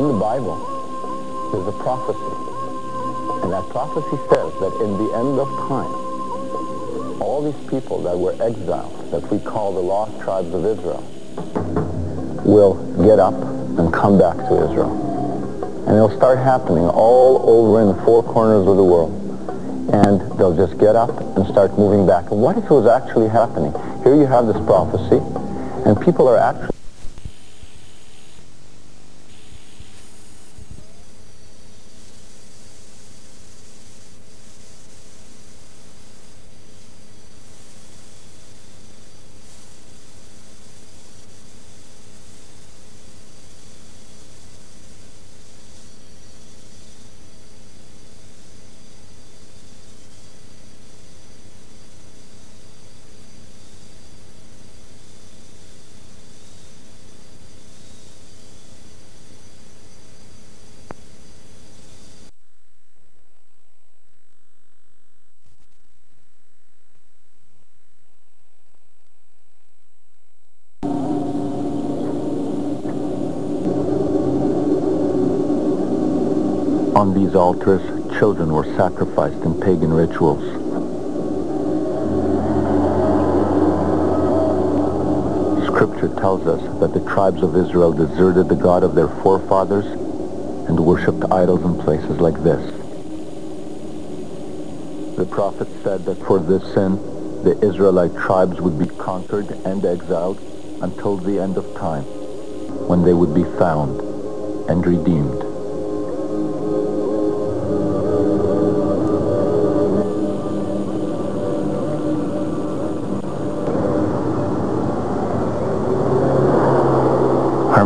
in the Bible, there's a prophecy. And that prophecy says that in the end of time, all these people that were exiled, that we call the lost tribes of Israel, will get up and come back to Israel. And it'll start happening all over in the four corners of the world. And they'll just get up and start moving back. And what if it was actually happening? Here you have this prophecy, and people are actually on these altars, children were sacrificed in pagan rituals. Scripture tells us that the tribes of Israel deserted the God of their forefathers and worshipped idols in places like this. The prophet said that for this sin, the Israelite tribes would be conquered and exiled until the end of time, when they would be found and redeemed.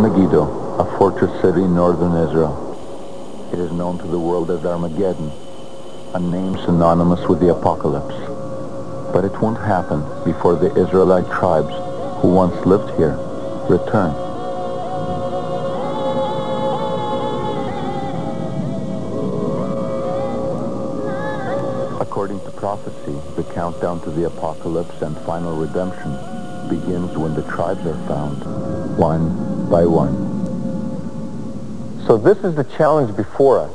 Megiddo, a fortress city in northern Israel. It is known to the world as Armageddon, a name synonymous with the apocalypse. But it won't happen before the Israelite tribes who once lived here return. According to prophecy, the countdown to the apocalypse and final redemption begins when the tribes are found, one by one. So this is the challenge before us.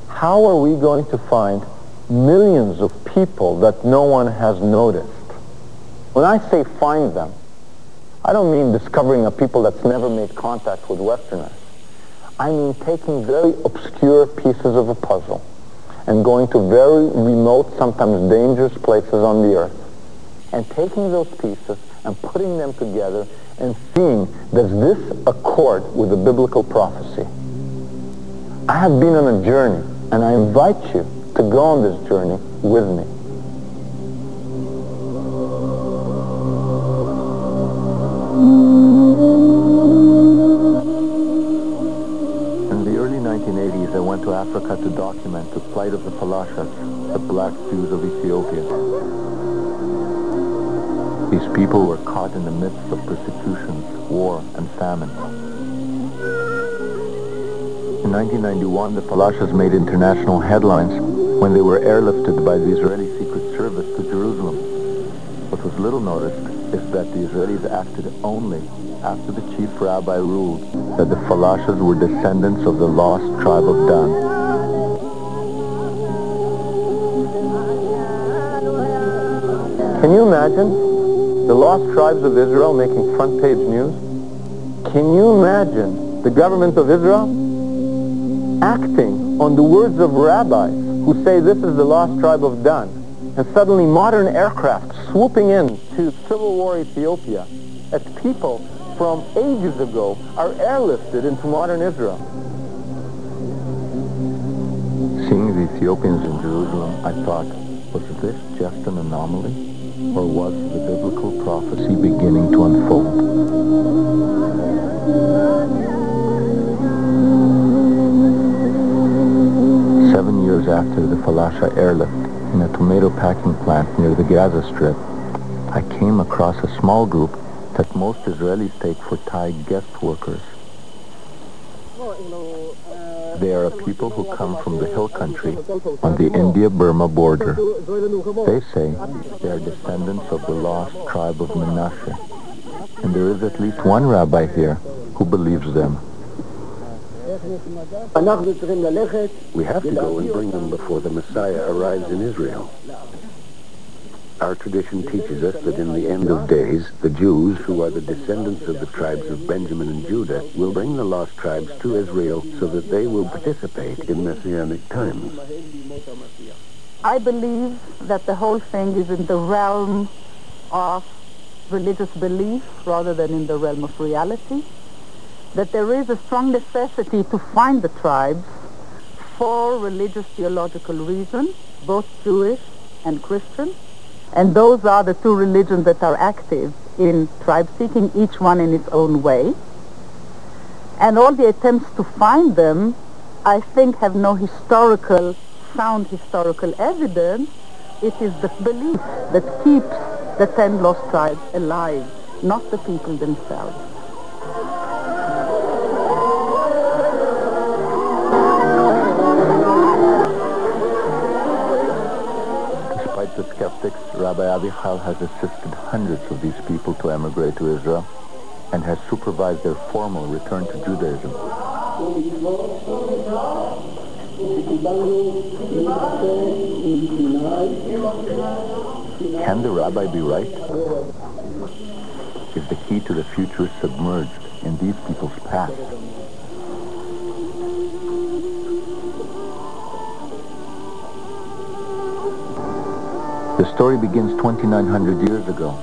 How are we going to find millions of people that no one has noticed? When I say find them, I don't mean discovering a people that's never made contact with Westerners. I mean taking very obscure pieces of a puzzle and going to very remote, sometimes dangerous places on the earth, and taking those pieces and putting them together and seeing, does this accord with the biblical prophecy? I have been on a journey, and I invite you to go on this journey with me. In the early 1980s, I went to Africa to document the plight of the Falashas, the black Jews of Ethiopia. These people were caught in the midst of persecutions, war, and famine. In 1991, the Falashas made international headlines when they were airlifted by the Israeli Secret Service to Jerusalem. What was little noticed is that the Israelis acted only after the chief rabbi ruled that the Falashas were descendants of the lost tribe of Dan. Can you imagine the lost tribes of Israel making front page news? Can you imagine the government of Israel acting on the words of rabbis who say this is the lost tribe of Dan, and suddenly modern aircraft swooping in to Civil War Ethiopia as people from ages ago are airlifted into modern Israel? Seeing the Ethiopians in Jerusalem, I thought, was this just an anomaly? Or was the biblical prophecy beginning to unfold? Seven years after the Falasha airlift in a tomato packing plant near the Gaza Strip, I came across a small group that most Israelis take for Thai guest workers. They are a people who come from the hill country on the India-Burma border. They say they are descendants of the lost tribe of Menashe, and there is at least one rabbi here who believes them. We have to go and bring them before the Messiah arrives in Israel. Our tradition teaches us that in the end of days, the Jews, who are the descendants of the tribes of Benjamin and Judah, will bring the lost tribes to Israel so that they will participate in Messianic times. I believe that the whole thing is in the realm of religious belief rather than in the realm of reality. That there is a strong necessity to find the tribes for religious theological reasons, both Jewish and Christian. And those are the two religions that are active in tribe seeking, each one in its own way. And all the attempts to find them, I think, have no sound historical evidence. It is the belief that keeps the 10 lost tribes alive, not the people themselves. Despite the skeptics, Rabbi Avichal has assisted hundreds of these people to emigrate to Israel and has supervised their formal return to Judaism. Can the rabbi be right? Is the key to the future submerged in these people's past? The story begins 2,900 years ago,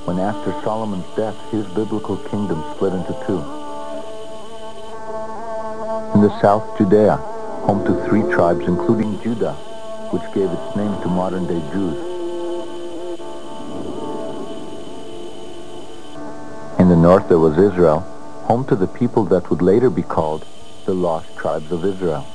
when after Solomon's death, his biblical kingdom split into two. In the south, Judea, home to 3 tribes, including Judah, which gave its name to modern-day Jews. In the north, there was Israel, home to the people that would later be called the lost tribes of Israel.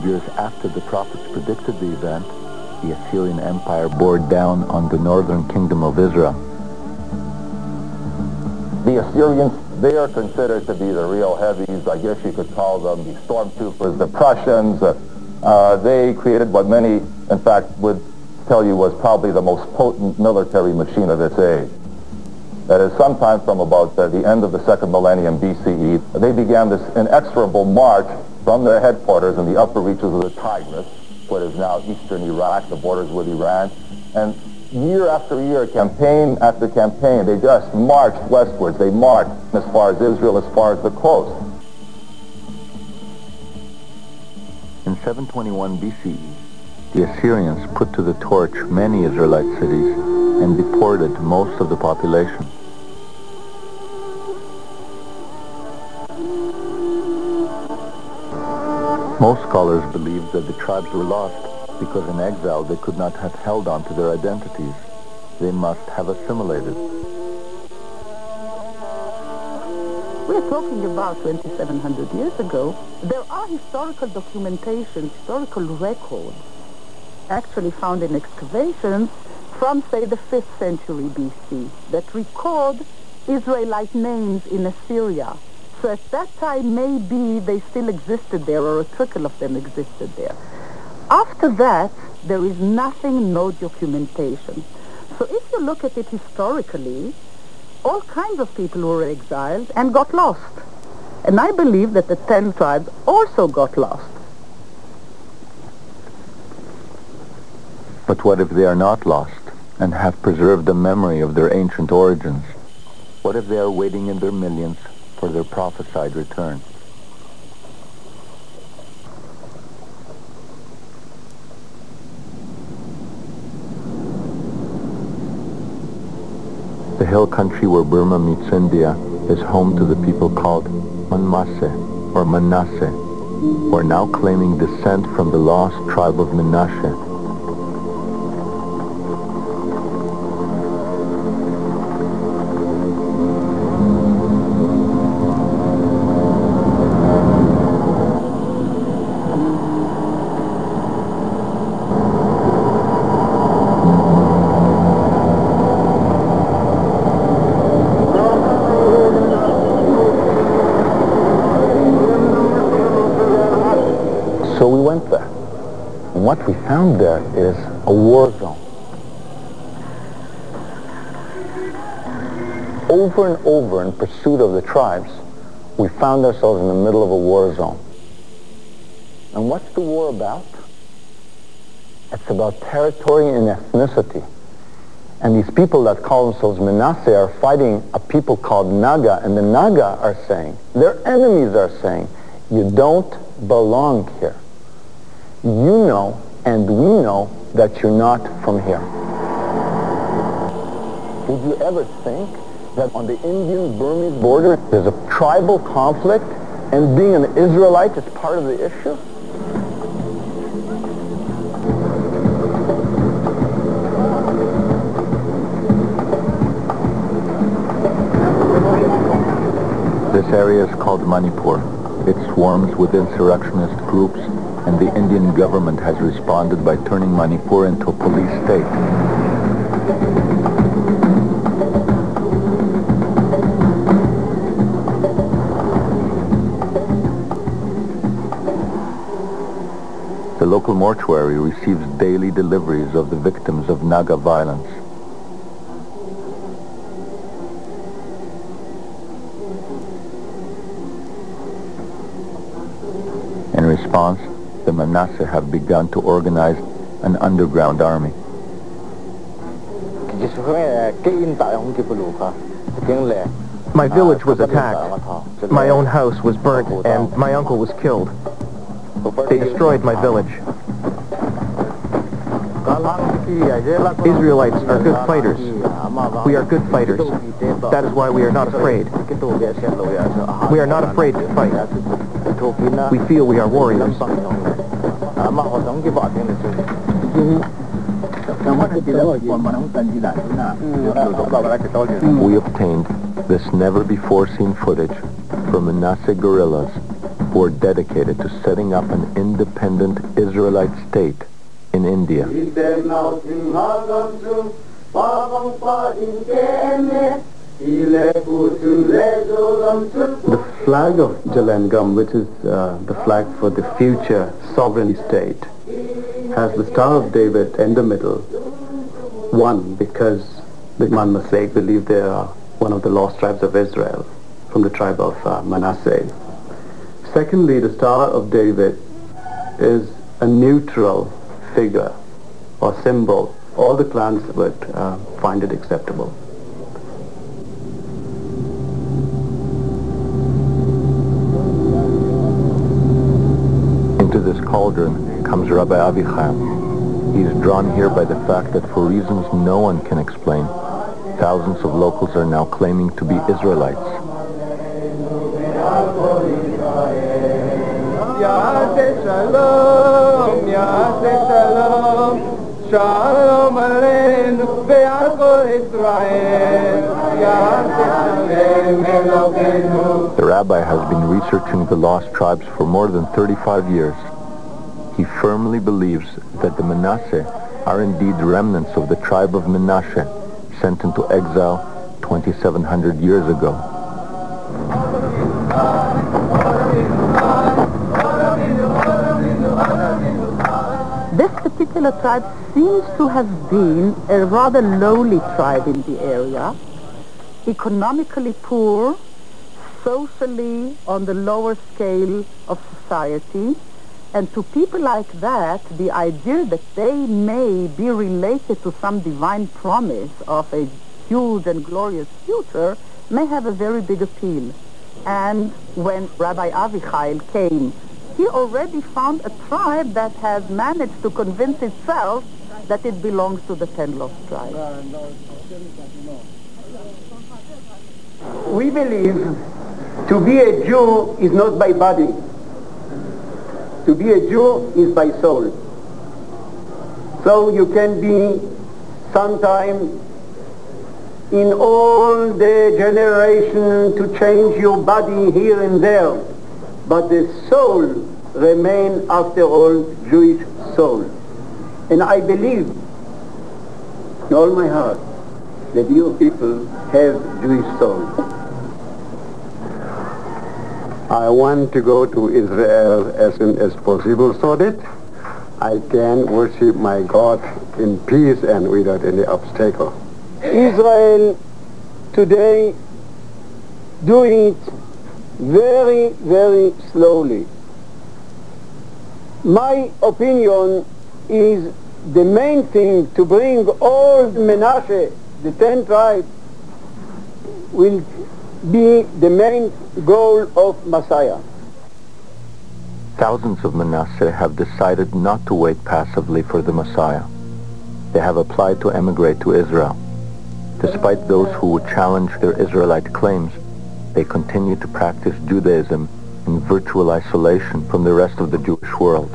Years after the prophets predicted the event, the Assyrian Empire bore down on the northern kingdom of Israel. The Assyrians, they are considered to be the real heavies. I guess you could call them the stormtroopers, the Prussians. They created what many, in fact, would tell you was probably the most potent military machine of this age. That is, sometime from about the end of the second millennium BCE, they began this inexorable march from their headquarters in the upper reaches of the Tigris, what is now eastern Iraq, the borders with Iran, and year after year, campaign after campaign, they just marched westwards. They marched as far as Israel, as far as the coast. In 721 BCE, the Assyrians put to the torch many Israelite cities and deported most of the population. Most scholars believe that the tribes were lost because in exile they could not have held on to their identities. They must have assimilated. We're talking about 2,700 years ago. There are historical documentation, historical records, actually found in excavations from, say, the 5th century BC that record Israelite names in Assyria. So at that time, maybe they still existed there, or a trickle of them existed there. After that, there is nothing, no documentation. So if you look at it historically, all kinds of people were exiled and got lost. And I believe that the 10 tribes also got lost. But what if they are not lost and have preserved the memory of their ancient origins? What if they are waiting in their millions for their prophesied return? The hill country where Burma meets India is home to the people called Manmase or Manasseh, who are now claiming descent from the lost tribe of Menashe. So we went there. And what we found there is a war zone. Over and over in pursuit of the tribes, we found ourselves in the middle of a war zone. And what's the war about? It's about territory and ethnicity. And these people that call themselves Manasseh are fighting a people called Naga, and the Naga are saying, their enemies are saying, you don't belong here. You know, and we know, that you're not from here. Would you ever think that on the Indian-Burmese border there's a tribal conflict and being an Israelite is part of the issue? This area is called Manipur. It swarms with insurrectionist groups, and the Indian government has responded by turning Manipur into a police state. The local mortuary receives daily deliveries of the victims of Naga violence. In response, the Manasseh have begun to organize an underground army. My village was attacked. My own house was burnt, and my uncle was killed. They destroyed my village. Israelites are good fighters. We are good fighters. That is why we are not afraid. We are not afraid to fight. We feel we are warriors. We obtained this never-before-seen footage from Manasseh guerrillas who are dedicated to setting up an independent Israelite state in India. The flag of Jalangam, which is the flag for the future sovereign state, has the Star of David in the middle. One, because the Manasseh believe they are one of the lost tribes of Israel from the tribe of Manasseh. Secondly, the Star of David is a neutral figure or symbol. All the clans would find it acceptable. Into this cauldron comes Rabbi Avichai. He is drawn here by the fact that for reasons no one can explain, thousands of locals are now claiming to be Israelites. The rabbi has been researching the lost tribes for more than 35 years. He firmly believes that the Manasseh are indeed remnants of the tribe of Menashe, sent into exile 2,700 years ago. This particular tribe seems to have been a rather lowly tribe in the area, economically poor, socially on the lower scale of society, and to people like that, the idea that they may be related to some divine promise of a huge and glorious future may have a very big appeal. And when Rabbi Avichai came, he already found a tribe that has managed to convince itself that it belongs to the 10 lost tribes. We believe to be a Jew is not by body. To be a Jew is by soul. So you can be sometime in all the generation to change your body here and there, but the soul remain after all Jewish soul. And I believe in all my heart that you people have Jewish soul. I want to go to Israel as soon as possible so that I can worship my God in peace and without any obstacle. Israel today doing it very, very slowly. My opinion is the main thing to bring all Menashe, the 10 tribes, will be the main goal of Messiah. Thousands of Manasseh have decided not to wait passively for the Messiah. They have applied to emigrate to Israel. Despite those who would challenge their Israelite claims, they continue to practice Judaism in virtual isolation from the rest of the Jewish world.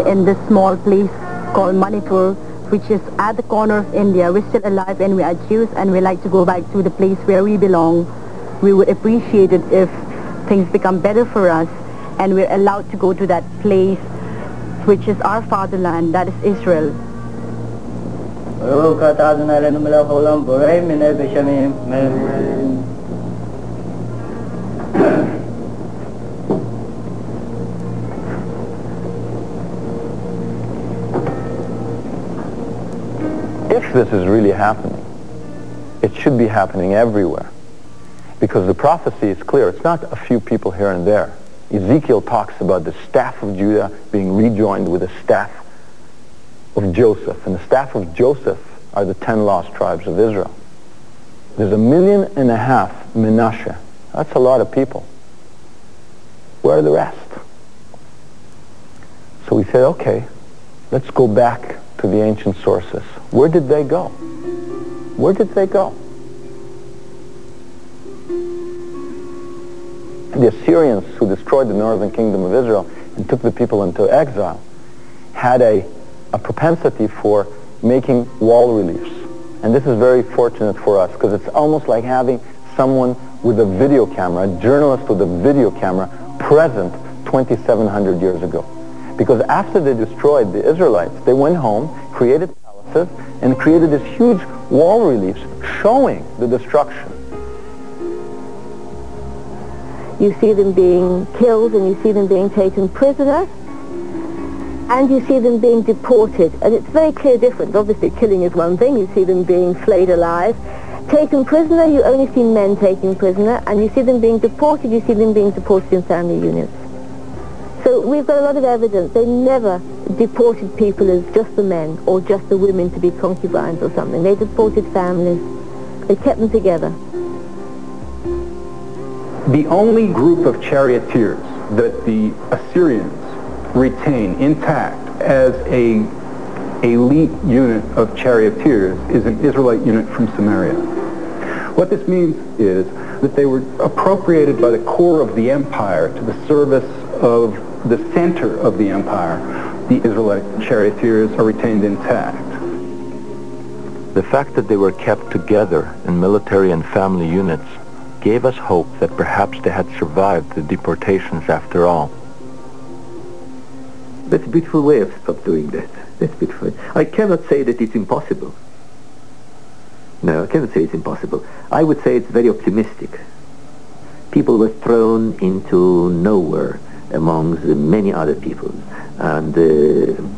In this small place called Manipur, which is at the corner of India, we're still alive and we are Jews and we like to go back to the place where we belong. We would appreciate it if things become better for us and we're allowed to go to that place which is our fatherland, that is Israel. If this is really happening, it should be happening everywhere. Because the prophecy is clear. It's not a few people here and there. Ezekiel talks about the staff of Judah being rejoined with the staff of Joseph. And the staff of Joseph are the 10 lost tribes of Israel. There's 1.5 million Menashe. That's a lot of people. Where are the rest? So we said, okay, let's go back to the ancient sources. Where did they go? Where did they go? The Assyrians, who destroyed the northern kingdom of Israel and took the people into exile, had a propensity for making wall reliefs. And this is very fortunate for us because it's almost like having someone with a video camera, a journalist with a video camera, present 2,700 years ago. Because after they destroyed the Israelites, they went home, created palaces, and created these huge wall reliefs showing the destruction. You see them being killed and you see them being taken prisoner and you see them being deported. And it's a very clear difference. Obviously killing is one thing. You see them being flayed alive. Taken prisoner, you only see men taken prisoner, and you see them being deported, you see them being deported in family units. So we've got a lot of evidence. They never deported people as just the men or just the women to be concubines or something. They deported families. They kept them together. The only group of charioteers that the Assyrians retain intact as a elite unit of charioteers is an Israelite unit from Samaria. What this means is that they were appropriated by the core of the empire to the service of the center of the empire. The Israelite charioteers are retained intact. The fact that they were kept together in military and family units gave us hope that perhaps they had survived the deportations after all. That's a beautiful way of doing that. That's beautiful. I cannot say that it's impossible. No, I cannot say it's impossible. I would say it's very optimistic. People were thrown into nowhere amongst many other people. And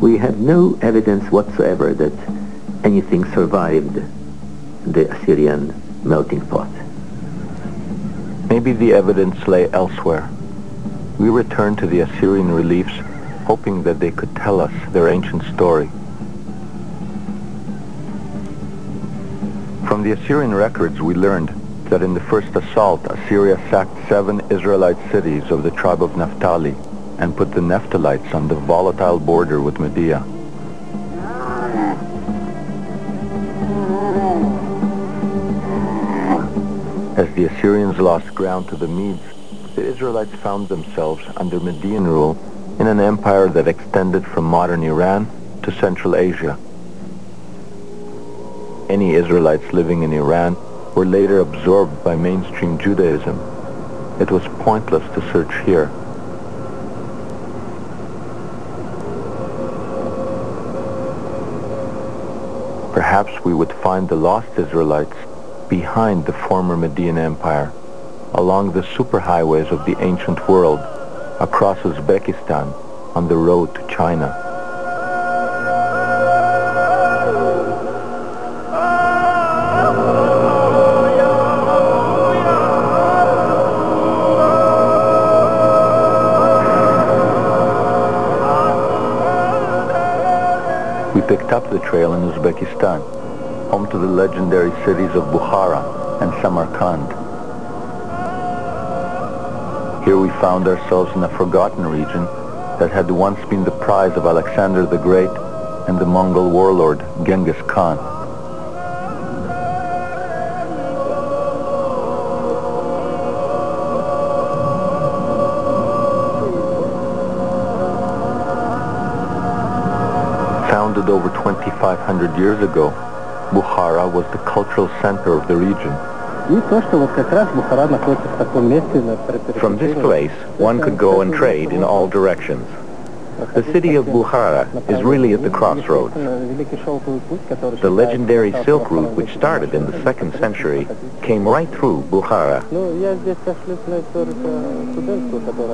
we have no evidence whatsoever that anything survived the Assyrian melting pot. Maybe the evidence lay elsewhere. We returned to the Assyrian reliefs, hoping that they could tell us their ancient story. From the Assyrian records, we learned that in the first assault, Assyria sacked 7 Israelite cities of the tribe of Naphtali and put the Naphtalites on the volatile border with Media. As the Assyrians lost ground to the Medes, the Israelites found themselves under Median rule in an empire that extended from modern Iran to Central Asia. Any Israelites living in Iran were later absorbed by mainstream Judaism. It was pointless to search here. Perhaps we would find the lost Israelites behind the former Median Empire, along the superhighways of the ancient world, across Uzbekistan, on the road to China. We picked up the trail in Uzbekistan, home to the legendary cities of Bukhara and Samarkand. Here we found ourselves in a forgotten region that had once been the prize of Alexander the Great and the Mongol warlord Genghis Khan. Founded over 2,500 years ago, Bukhara was the cultural center of the region. From this place, one could go and trade in all directions. The city of Bukhara is really at the crossroads. The legendary Silk Route, which started in the 2nd century, came right through Bukhara.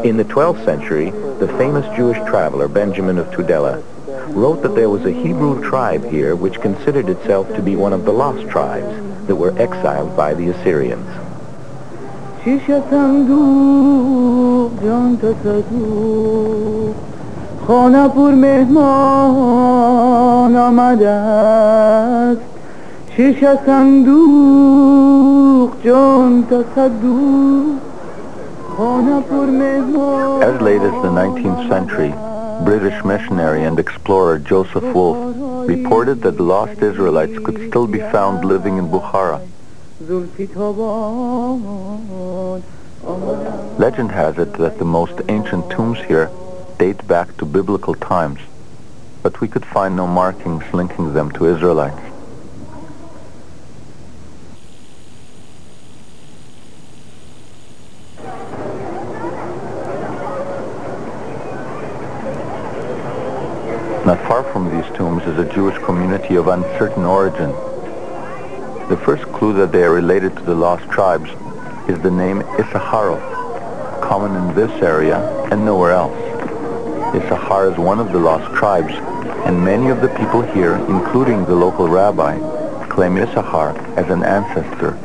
In the 12th century, the famous Jewish traveler Benjamin of Tudela wrote that there was a Hebrew tribe here which considered itself to be one of the lost tribes that were exiled by the Assyrians. As late as the 19th century, British missionary and explorer Joseph Wolfe reported that the lost Israelites could still be found living in Bukhara. Legend has it that the most ancient tombs here date back to biblical times, but we could find no markings linking them to Israelites. Not far from these tombs is a Jewish community of uncertain origin. The first clue that they are related to the lost tribes is the name Issacharov, common in this area and nowhere else. Issachar is one of the lost tribes, and many of the people here, including the local rabbi, claim Issachar as an ancestor.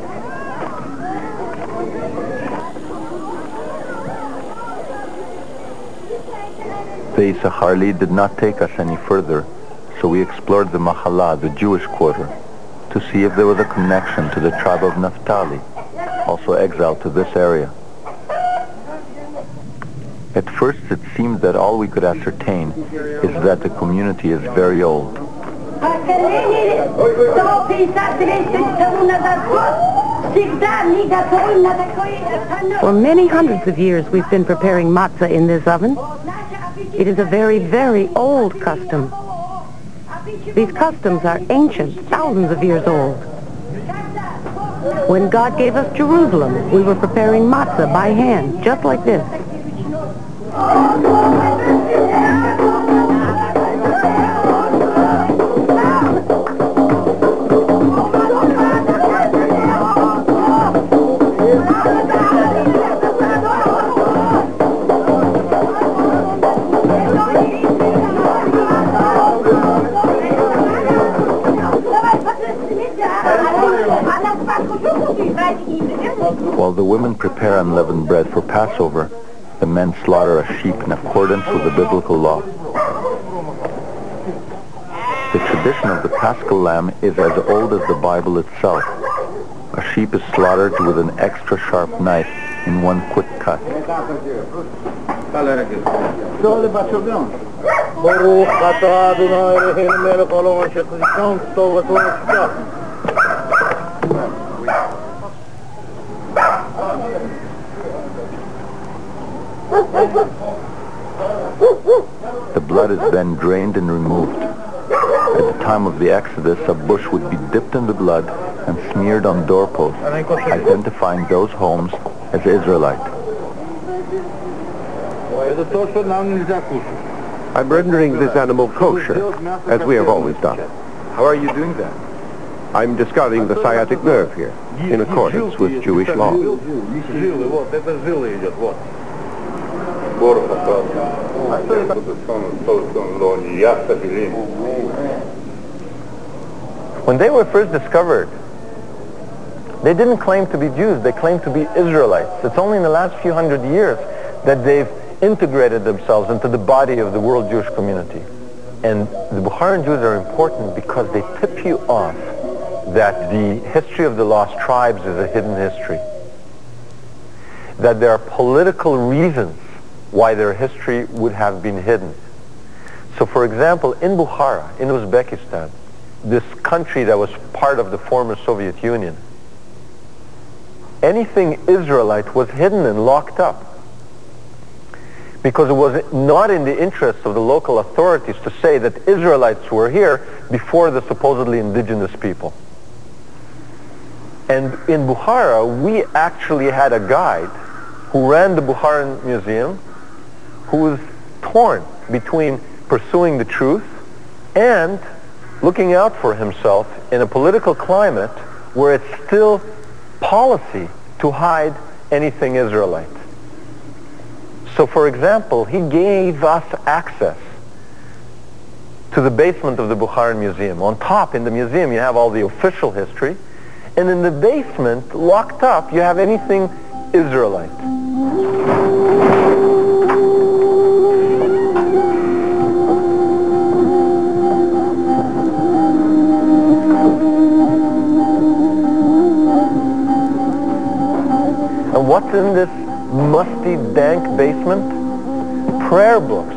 The Issachar lead did not take us any further, so we explored the Mahala, the Jewish quarter, to see if there was a connection to the tribe of Naphtali, also exiled to this area. At first it seemed that all we could ascertain is that the community is very old. For many hundreds of years we've been preparing matzah in this oven. It is a very, very old custom. These customs are ancient, thousands of years old. When God gave us Jerusalem, we were preparing matzah by hand, just like this. While the women prepare unleavened bread for Passover, the men slaughter a sheep in accordance with the biblical law. The tradition of the Paschal lamb is as old as the Bible itself. A sheep is slaughtered with an extra sharp knife in one quick cut. The blood is then drained and removed. At the time of the Exodus, a bush would be dipped in the blood and smeared on doorposts, identifying those homes as Israelite. I'm rendering this animal kosher, as we have always done. How are you doing that? I'm discarding the sciatic nerve here, in accordance with Jewish law. When they were first discovered, they didn't claim to be Jews, they claimed to be Israelites. It's only in the last few hundred years that they've integrated themselves into the body of the world Jewish community. And the Bukharan Jews are important because they tip you off that the history of the lost tribes is a hidden history. That there are political reasons why their history would have been hidden. So for example, in Bukhara, in Uzbekistan, this country that was part of the former Soviet Union, anything Israelite was hidden and locked up because it was not in the interest of the local authorities to say that Israelites were here before the supposedly indigenous people. And in Bukhara, we actually had a guide who ran the Bukharan Museum who was torn between pursuing the truth and looking out for himself in a political climate where it's still policy to hide anything Israelite. So for example, he gave us access to the basement of the Bukharan Museum. On top in the museum you have all the official history, and in the basement, locked up, you have anything Israelite. And what's in this musty, dank basement? Prayer books,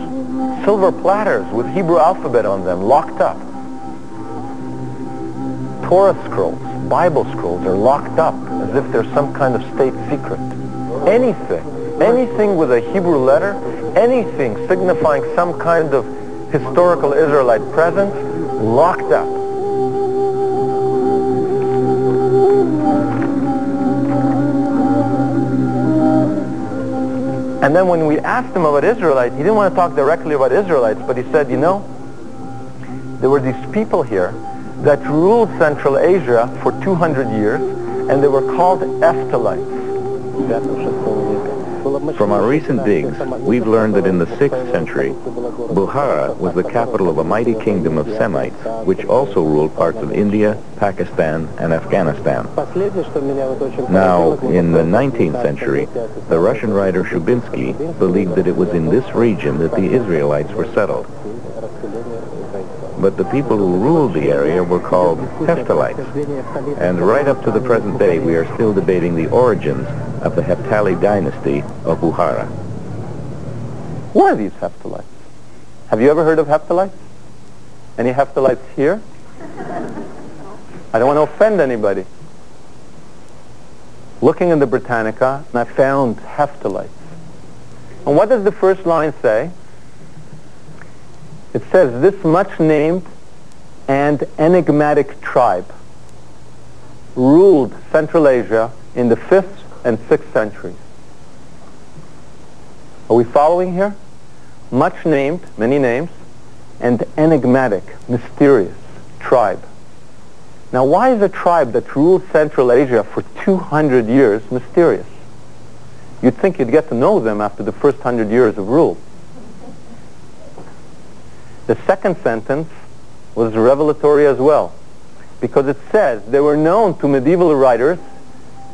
silver platters with Hebrew alphabet on them, locked up. Torah scrolls, Bible scrolls are locked up as if they're some kind of state secret. Anything with a Hebrew letter, anything signifying some kind of historical Israelite presence, locked up. And then when we asked him about Israelites, he didn't want to talk directly about Israelites, but he said, you know, there were these people here that ruled Central Asia for 200 years, and they were called Eftalites. From our recent digs, we've learned that in the 6th century, Bukhara was the capital of a mighty kingdom of Semites, which also ruled parts of India, Pakistan, and Afghanistan. Now, in the 19th century, the Russian writer Shubinsky believed that it was in this region that the Israelites were settled. But the people who ruled the area were called Heftalites. And right up to the present day, we are still debating the origins of the Heftali dynasty of Bukhara. Who are these Heftalites? Have you ever heard of Heftalites? Any Heftalites here? I don't want to offend anybody. Looking in the Britannica, I found Heftalites. And what does the first line say? It says, this much named and enigmatic tribe ruled Central Asia in the 5th and 6th centuries. Are we following here? Much named, many names, and enigmatic, mysterious tribe. Now why is a tribe that ruled Central Asia for 200 years mysterious? You'd think you'd get to know them after the first 100 years of rule. The second sentence was revelatory as well, because it says they were known to medieval writers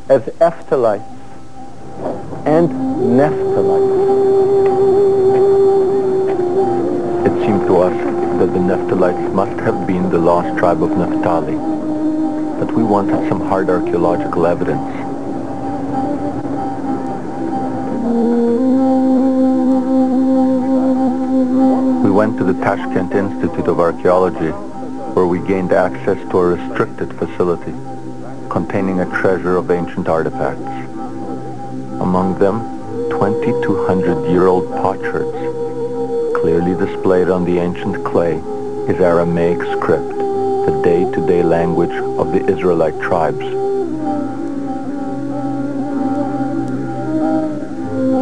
as Eftalites and Nephtalites. It seemed to us that the Nephtalites must have been the lost tribe of Naphtali, but we wanted some hard archaeological evidence. We went to the Tashkent Institute of Archaeology, where we gained access to a restricted facility containing a treasure of ancient artifacts. Among them, 2,200-year-old potsherds. Clearly displayed on the ancient clay is Aramaic script, the day-to-day language of the Israelite tribes.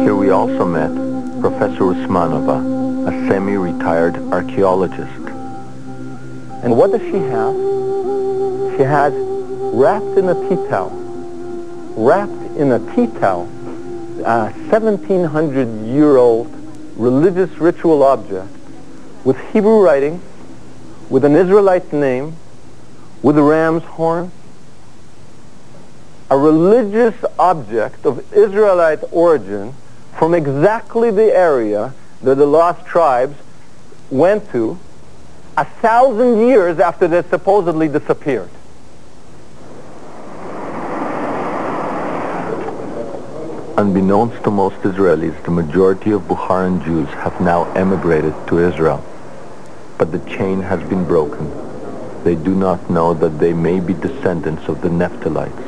Here we also met Professor Usmanova, a semi-retired archaeologist. And what does she have? She has, wrapped in a tea towel, a 1,700-year-old religious ritual object with Hebrew writing, with an Israelite name, with a ram's horn, a religious object of Israelite origin from exactly the area that the lost tribes went to 1,000 years after they supposedly disappeared. Unbeknownst to most Israelis, the majority of Bukharan Jews have now emigrated to Israel. But the chain has been broken. They do not know that they may be descendants of the Naphtalites.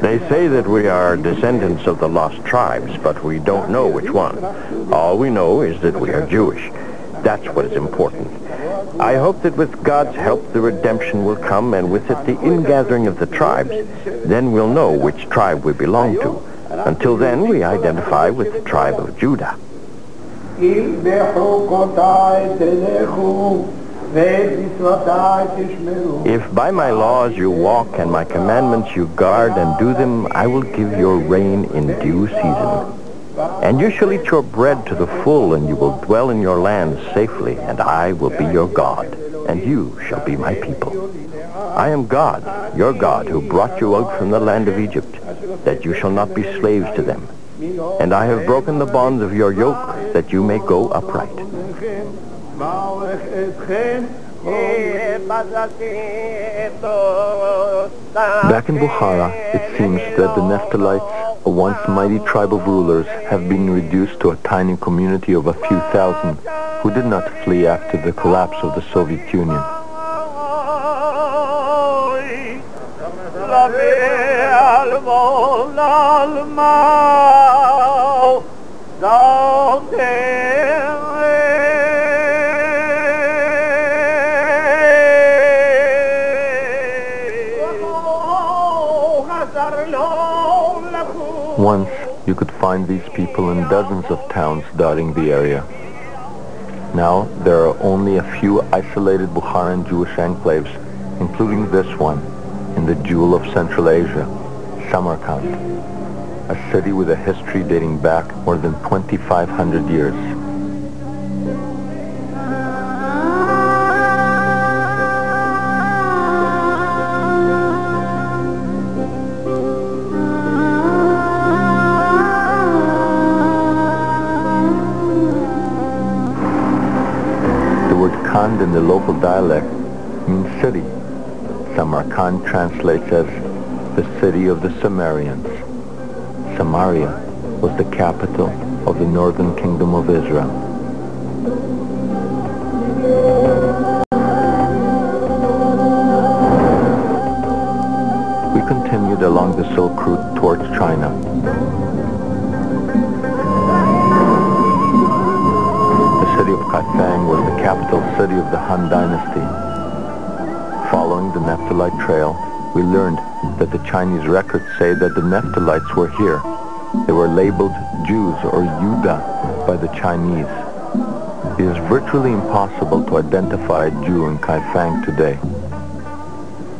They say that we are descendants of the lost tribes, but we don't know which one. All we know is that we are Jewish. That's what is important. I hope that with God's help the redemption will come, and with it the ingathering of the tribes. Then we'll know which tribe we belong to. Until then, we identify with the tribe of Judah. If by my laws you walk and my commandments you guard and do them, I will give your rain in due season. And you shall eat your bread to the full, and you will dwell in your land safely, and I will be your God, and you shall be my people. I am God, your God, who brought you out from the land of Egypt, that you shall not be slaves to them. And I have broken the bonds of your yoke, that you may go upright. Back in Bukhara, it seems that the Naphtalites, a once mighty tribe of rulers, have been reduced to a tiny community of a few thousand who did not flee after the collapse of the Soviet Union. Once, you could find these people in dozens of towns dotting the area. Now, there are only a few isolated Bukharan Jewish enclaves, including this one, in the jewel of Central Asia, Samarkand, a city with a history dating back more than 2,500 years. In the local dialect means city. Samarkand translates as the city of the Sumerians. Samaria was the capital of the northern kingdom of Israel. We continued along the Silk Route towards China. The city of Kaifeng was the capital city of the Han Dynasty. Following the Naphthalite trail, we learned that the Chinese records say that the Naphtalites were here. They were labeled Jews or Yuda by the Chinese. It is virtually impossible to identify a Jew in Kaifeng today.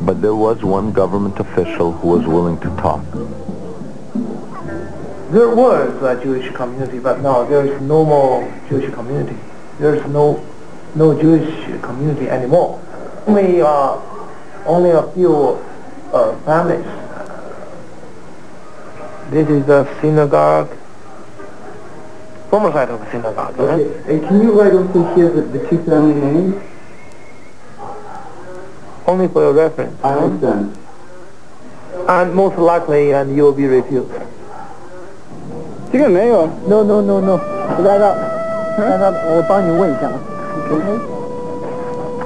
But there was one government official who was willing to talk. There was a Jewish community, but now there is no more Jewish community. There is no Jewish community anymore. Only a few families. This is the synagogue, former site of a synagogue. Okay. And can you write also here the two family names? Only for your reference. I understand. And most likely, and you will be refused. No.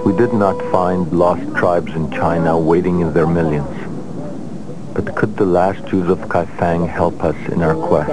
We did not find lost tribes in China waiting in their millions. But could the last Jews of Kaifeng help us in our quest?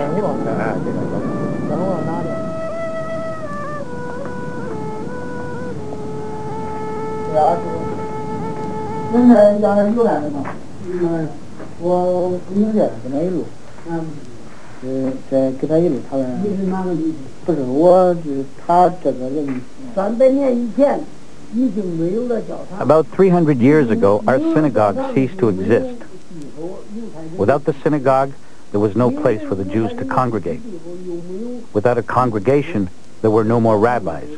About 300 years ago, our synagogue ceased to exist. Without the synagogue, there was no place for the Jews to congregate. Without a congregation, there were no more rabbis.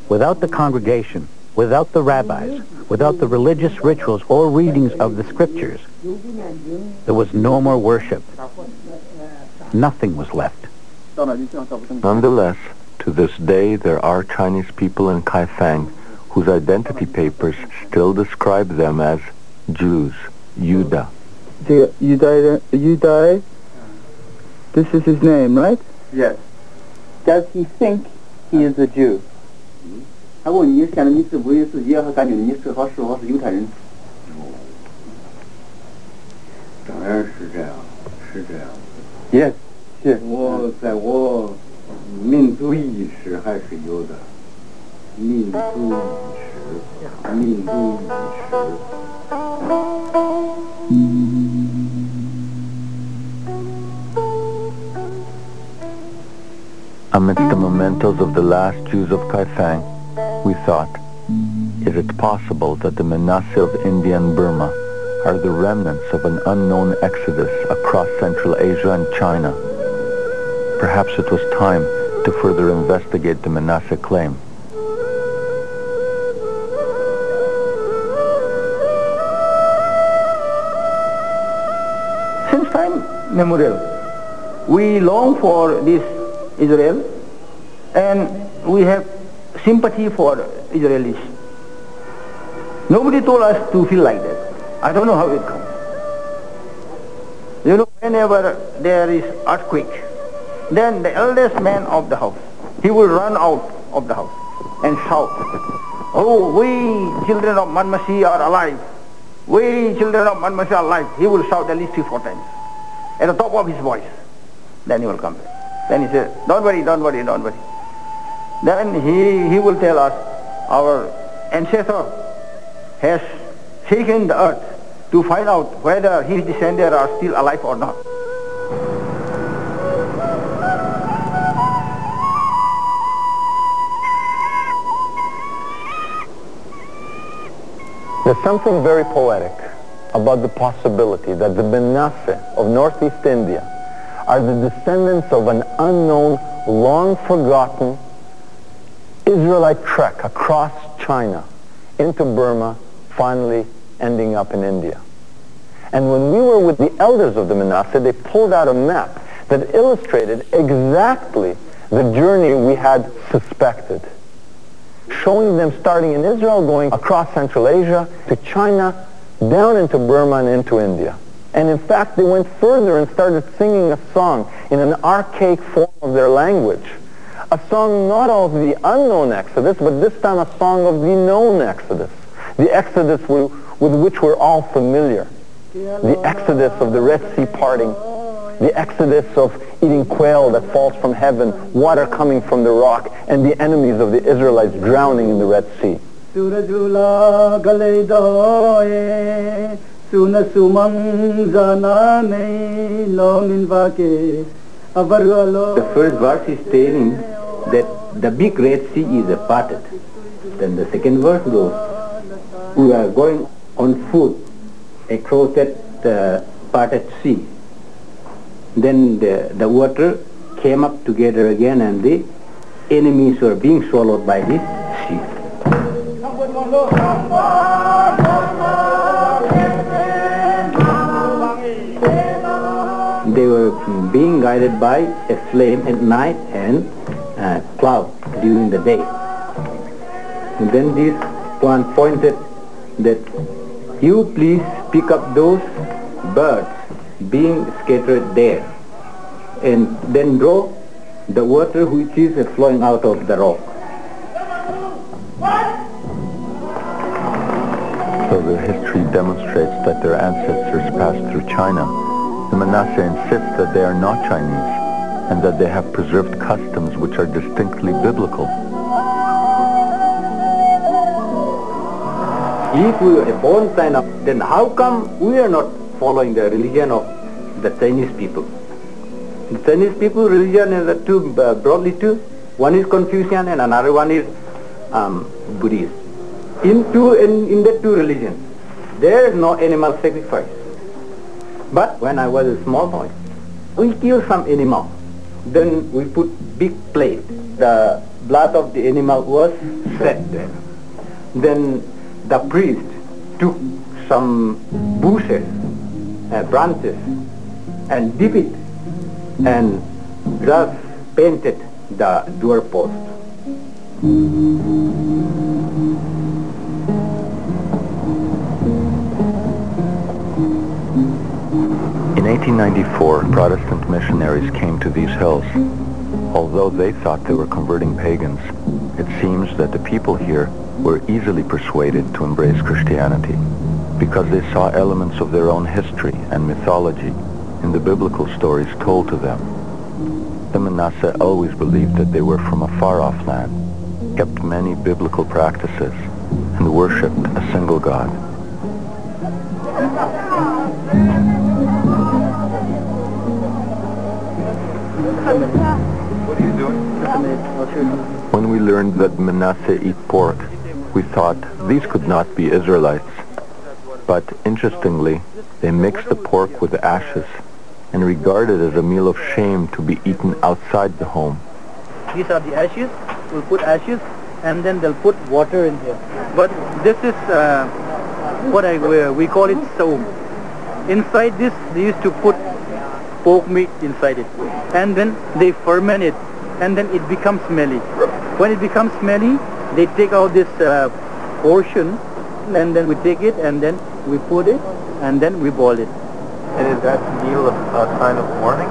Without the congregation, without the rabbis, without the religious rituals or readings of the scriptures, there was no more worship. Nothing was left. Nonetheless, to this day, there are Chinese people in Kaifeng whose identity papers still describe them as Jews, Yuda. Yuda, this is his name, right? Yes. Does he think he is a Jew? 他问你现在你是不是耶和感觉你是和是否是犹太人？当然是这样，是这样。Yes, yes. 我在我民族意识还是有的，民族意识，民族意识。Amidst the mementos of the last Jews of Kaifeng, we thought, is it possible that the Manasseh of India and Burma are the remnants of an unknown exodus across Central Asia and China? Perhaps it was time to further investigate the Manasseh claim. Since time memorial, we long for this Israel, and we have sympathy for Israelis. Nobody told us to feel like that. I don't know how it comes. You know, whenever there is earthquake, then the eldest man of the house, he will run out of the house and shout, "Oh, we children of Manmasi are alive. We children of Manmasi are alive." He will shout at least 3-4 times at the top of his voice. Then he will come back. Then he says, "Don't worry, don't worry, don't worry." Then he will tell us, our ancestor has shaken the earth to find out whether his descendants are still alive or not. There's something very poetic about the possibility that the Manasseh of Northeast India are the descendants of an unknown, long-forgotten Israelite trek across China into Burma, finally ending up in India. And when we were with the elders of the Manasseh, they pulled out a map that illustrated exactly the journey we had suspected, showing them starting in Israel, going across Central Asia to China, down into Burma and into India. And in fact, they went further and started singing a song in an archaic form of their language. A song not of the unknown Exodus, but this time a song of the known Exodus. The Exodus with which we're all familiar. The Exodus of the Red Sea parting. The Exodus of eating quail that falls from heaven, water coming from the rock, and the enemies of the Israelites drowning in the Red Sea. The first verse is stating that the big Red Sea is parted. Then the second verse goes, we are going on foot across that parted sea. Then the water came up together again and the enemies were being swallowed by this sea. They were being guided by a flame at night and cloud during the day. And then this one pointed that you please pick up those birds being scattered there and then draw the water which is flowing out of the rock. So the history demonstrates that their ancestors passed through China. The Manasseh insists that they are not Chinese and that they have preserved customs which are distinctly biblical. If we are born China, then how come we are not following the religion of the Chinese people? The Chinese people religion is two, broadly two. One is Confucian and another one is Buddhist. In the two religions, there is no animal sacrifice. But when I was a small boy, we kill some animal. Then we put big plate. The blood of the animal was set there. Then the priest took some bushes, branches, and dip it, and thus painted the doorpost. In 1894, Protestant missionaries came to these hills. Although they thought they were converting pagans, it seems that the people here were easily persuaded to embrace Christianity because they saw elements of their own history and mythology in the biblical stories told to them. The Manasseh always believed that they were from a far-off land, kept many biblical practices, and worshipped a single God. What are you doing? When we learned that Manasseh eat pork, we thought these could not be Israelites. But interestingly, they mixed the pork with ashes and regarded it as a meal of shame to be eaten outside the home. These are the ashes. We'll put ashes and then they'll put water in here. But this is what we call it soam. Inside this, they used to put pork meat inside it. And then they ferment it and then it becomes smelly. When it becomes smelly, they take out this portion and then we take it and then we put it and then we boil it. And is that meal a sign of mourning?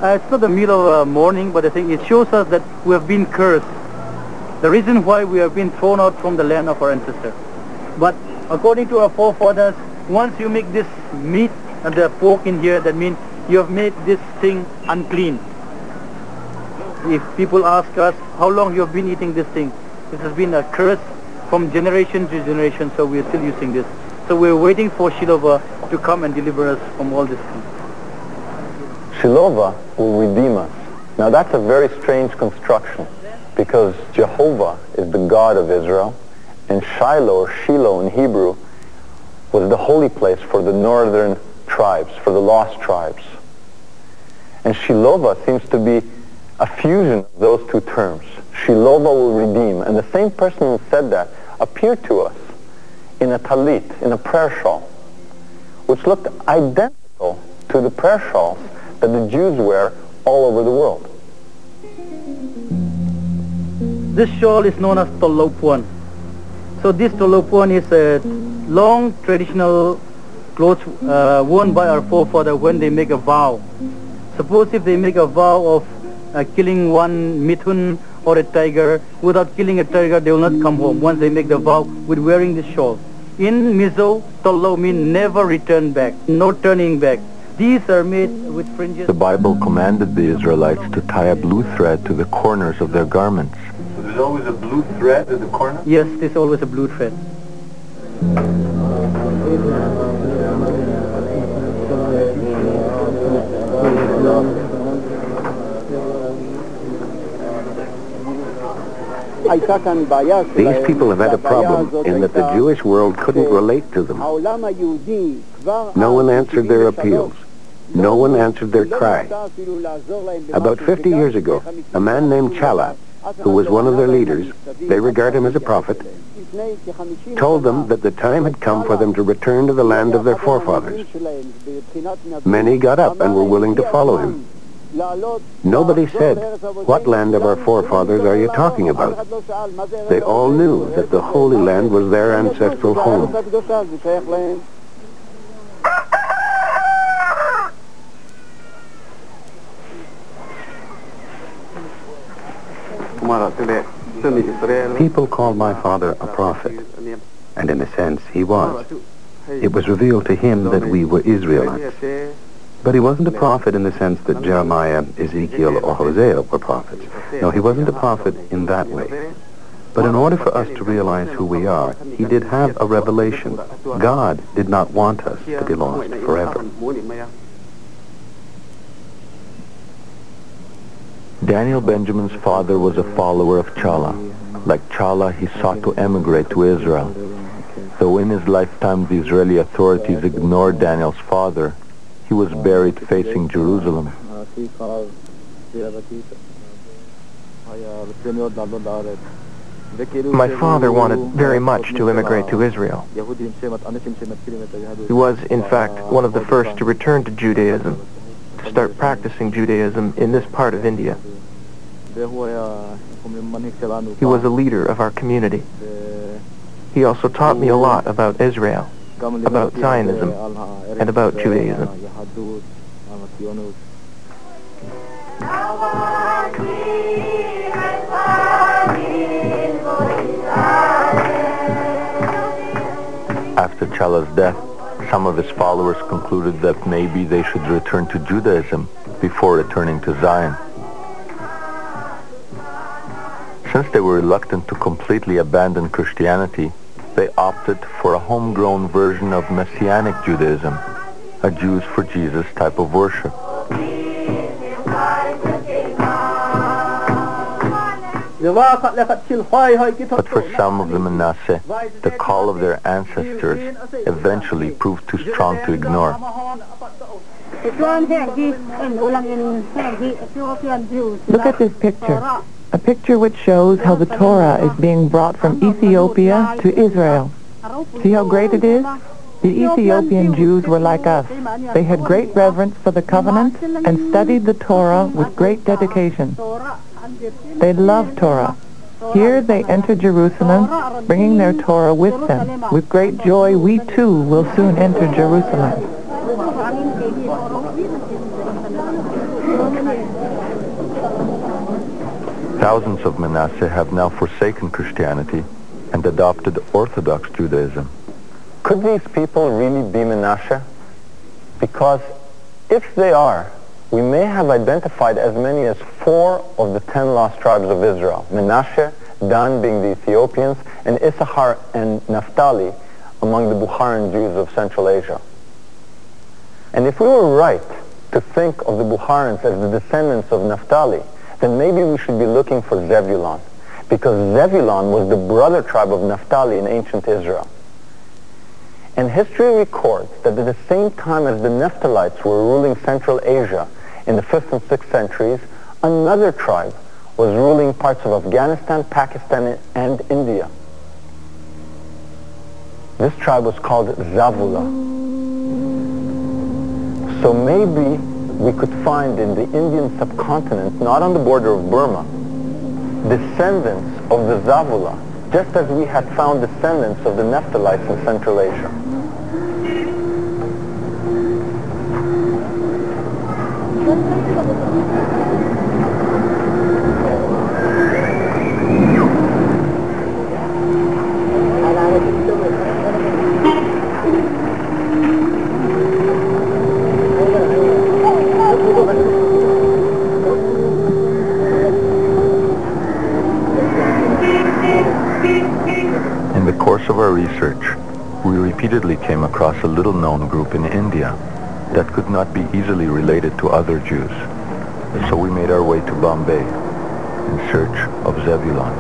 It's not a meal of mourning, but I think it shows us that we have been cursed. The reason why we have been thrown out from the land of our ancestors. But according to our forefathers, once you make this meat and the pork in here, that means you have made this thing unclean. If people ask us how long you have been eating this thing, this has been a curse from generation to generation, so we are still using this. So we're waiting for Shiloh to come and deliver us from all this thing. Shiloh will redeem us. Now that's a very strange construction because Jehovah is the God of Israel and Shiloh or Shiloh in Hebrew was the holy place for the northern tribes, for the lost tribes. And Shiloh seems to be a fusion of those two terms. Shiloh will redeem. And the same person who said that appeared to us in a talit, in a prayer shawl, which looked identical to the prayer shawls that the Jews wear all over the world. This shawl is known as tolopuan. So this tolopuan is a long traditional clothes worn by our forefathers when they make a vow. Suppose if they make a vow of killing one mithun or a tiger, without killing a tiger they will not come home once they make the vow with wearing this shawl. In Mizo, tolo means never return back, no turning back. These are made with fringes. The Bible commanded the Israelites to tie a blue thread to the corners of their garments. So there's always a blue thread at the corner? Yes, there's always a blue thread. These people have had a problem in that the Jewish world couldn't relate to them. No one answered their appeals. No one answered their cry. About 50 years ago, a man named Chala, who was one of their leaders, they regard him as a prophet, told them that the time had come for them to return to the land of their forefathers. Many got up and were willing to follow him. Nobody said, "What land of our forefathers are you talking about?" They all knew that the Holy Land was their ancestral home. People called my father a prophet, and in a sense he was. It was revealed to him that we were Israelites. But he wasn't a prophet in the sense that Jeremiah, Ezekiel, or Hosea were prophets. No, he wasn't a prophet in that way. But in order for us to realize who we are, he did have a revelation. God did not want us to be lost forever. Daniel Benjamin's father was a follower of Chala. Like Chala, he sought to emigrate to Israel. Though in his lifetime the Israeli authorities ignored Daniel's father, He was buried facing Jerusalem. My father wanted very much to immigrate to Israel. He was, in fact, one of the first to return to Judaism, to start practicing Judaism in this part of India. He was a leader of our community. He also taught me a lot about Israel, about Zionism, and about Judaism. After Chala's death, some of his followers concluded that maybe they should return to Judaism before returning to Zion. Since they were reluctant to completely abandon Christianity, they opted for a homegrown version of Messianic Judaism, a Jews for Jesus type of worship. But for some of the Manasseh, the call of their ancestors eventually proved too strong to ignore. Look at this picture. A picture which shows how the Torah is being brought from Ethiopia to Israel. See how great it is? The Ethiopian Jews were like us. They had great reverence for the covenant and studied the Torah with great dedication. They loved Torah. Here they enter Jerusalem, bringing their Torah with them. With great joy, we too will soon enter Jerusalem. Thousands of Manasseh have now forsaken Christianity and adopted Orthodox Judaism. Could these people really be Manasseh? Because if they are, we may have identified as many as 4 of the 10 lost tribes of Israel. Manasseh, Dan being the Ethiopians, and Issachar and Naphtali among the Bukharan Jews of Central Asia. And if we were right to think of the Bukharans as the descendants of Naphtali, then maybe we should be looking for Zebulon, because Zebulon was the brother tribe of Naphtali in ancient Israel. And history records that at the same time as the Naphtalites were ruling Central Asia in the 5th and 6th centuries, another tribe was ruling parts of Afghanistan, Pakistan, and India. This tribe was called Zavula. So maybe we could find in the Indian subcontinent, not on the border of Burma, descendants of the Zavula, just as we had found descendants of the Naphtalites in Central Asia. In the course of our research, we repeatedly came across a little-known group in India that could not be easily related to other Jews. So we made our way to Bombay in search of Zebulon.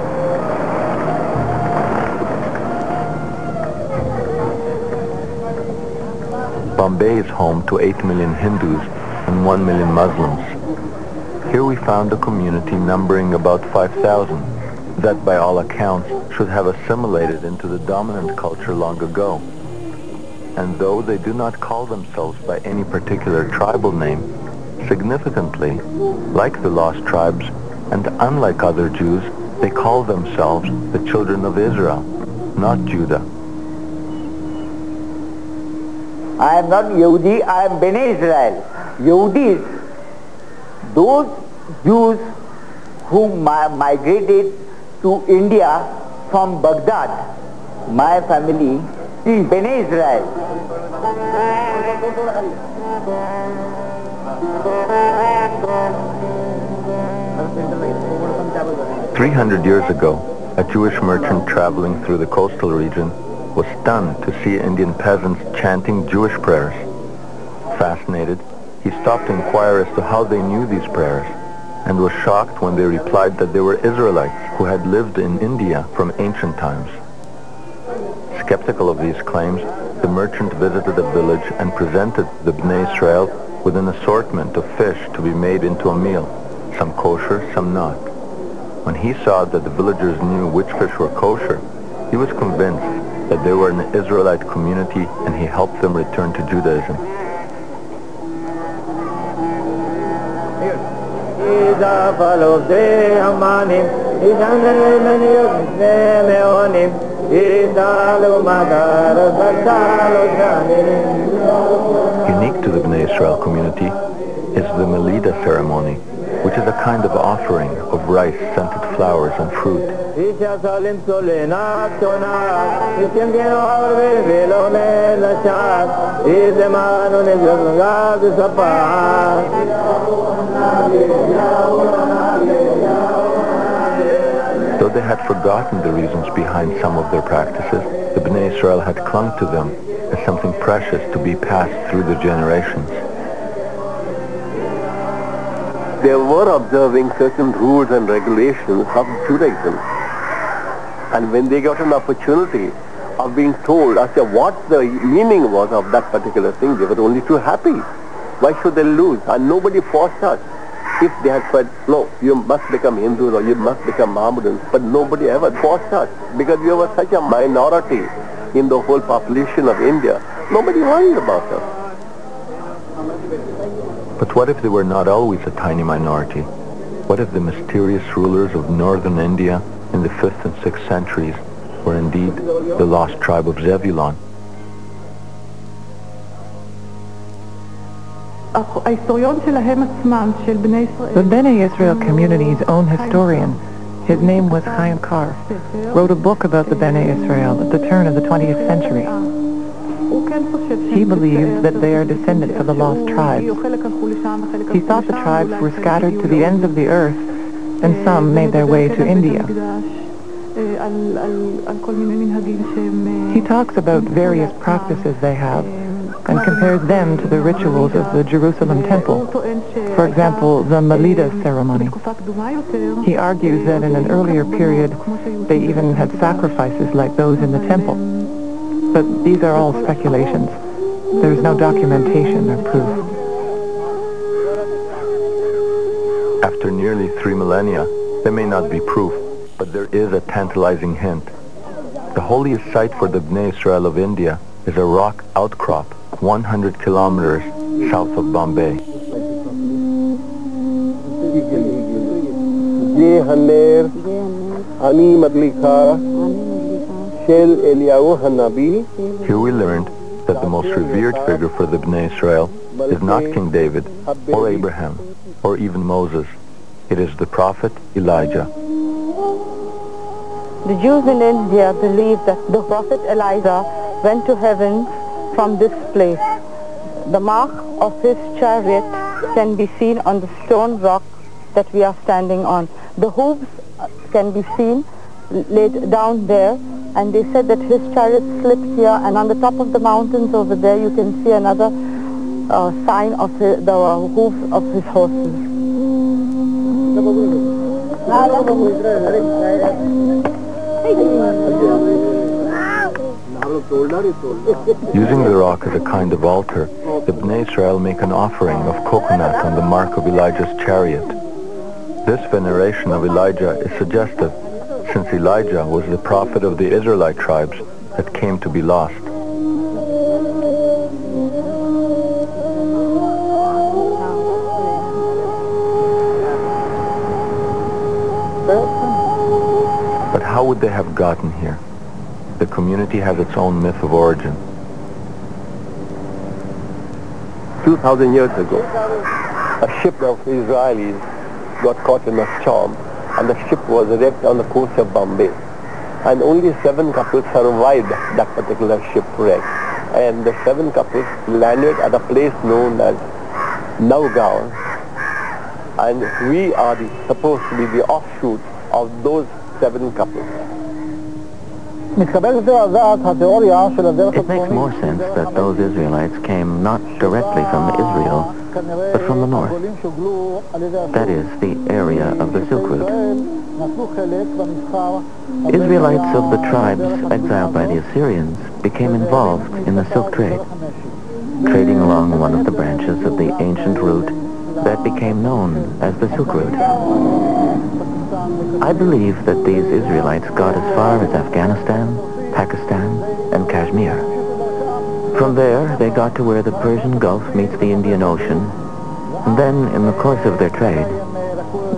Bombay is home to 8 million Hindus and 1 million Muslims. Here we found a community numbering about 5,000 that by all accounts should have assimilated into the dominant culture long ago. And though they do not call themselves by any particular tribal name, significantly, like the lost tribes, and unlike other Jews, they call themselves the children of Israel, not Judah. I am not Yehudi, I am Bnei Israel. Yehudis, those Jews who migrated to India from Baghdad. My family is Bnei Israel. 300 years ago, a Jewish merchant traveling through the coastal region was stunned to see Indian peasants chanting Jewish prayers. Fascinated, he stopped to inquire as to how they knew these prayers, and was shocked when they replied that they were Israelites who had lived in India from ancient times. Skeptical of these claims, the merchant visited the village and presented the Bnei Israel with an assortment of fish to be made into a meal, some kosher, some not. When he saw that the villagers knew which fish were kosher, he was convinced that they were an Israelite community, and he helped them return to Judaism. Unique to the Bnei Israel community is the Melida ceremony, which is a kind of offering of rice, scented flowers, and fruit. Though they had forgotten the reasons behind some of their practices, the Bnei Israel had clung to them as something precious to be passed through the generations. They were observing certain rules and regulations of Judaism. And when they got an opportunity of being told as to what the meaning was of that particular thing, they were only too happy. Why should they lose? And nobody forced us. If they had said, no, you must become Hindus or you must become Mohammedans, but nobody ever forced us because we were such a minority in the whole population of India. Nobody worried about us. But what if they were not always a tiny minority? What if the mysterious rulers of northern India in the 5th and 6th centuries were indeed the lost tribe of Zebulon? The Bnei Israel community's own historian, his name was Chaim Kar, wrote a book about the Bnei Israel at the turn of the 20th century. He believed that they are descendants of the lost tribes. He thought the tribes were scattered to the ends of the earth, and some made their way to India. He talks about various practices they have, and compares them to the rituals of the Jerusalem temple. For example, the Melida ceremony. He argues that in an earlier period, they even had sacrifices like those in the temple. But these are all speculations. There's no documentation or proof. After nearly 3 millennia, there may not be proof, but there is a tantalizing hint. The holiest site for the Bnei Israel of India is a rock outcrop 100 kilometers south of Bombay. Here we learned that the most revered figure for the Bnei Israel is not King David, or Abraham, or even Moses. It is the prophet Elijah. The Jews in India believe that the prophet Elijah went to heaven from this place. The mark of his chariot can be seen on the stone rock that we are standing on. The hooves can be seen laid down there, and they said that his chariot slipped here, and on the top of the mountains over there you can see another sign of the hooves of his horses. Using the rock as a kind of altar, the Bnei Israel make an offering of coconut on the mark of Elijah's chariot. This veneration of Elijah is suggestive, since Elijah was the prophet of the Israelite tribes that came to be lost. But how would they have gotten here? The community has its own myth of origin. 2,000 years ago, a ship of Israelis got caught in a storm, and the ship was wrecked on the coast of Bombay. And only 7 couples survived that particular shipwreck. And the 7 couples landed at a place known as Navgaon. And we are supposed to be the offshoot of those 7 couples. makes more sense that those Israelites came not directly from Israel, but from the north. That is, the area of the Silk Route. Israelites of the tribes exiled by the Assyrians became involved in the silk trade, trading along one of the branches of the ancient route that became known as the Silk Route. I believe that these Israelites got as far as Afghanistan, Pakistan, and Kashmir. From there, they got to where the Persian Gulf meets the Indian Ocean, and then, in the course of their trade,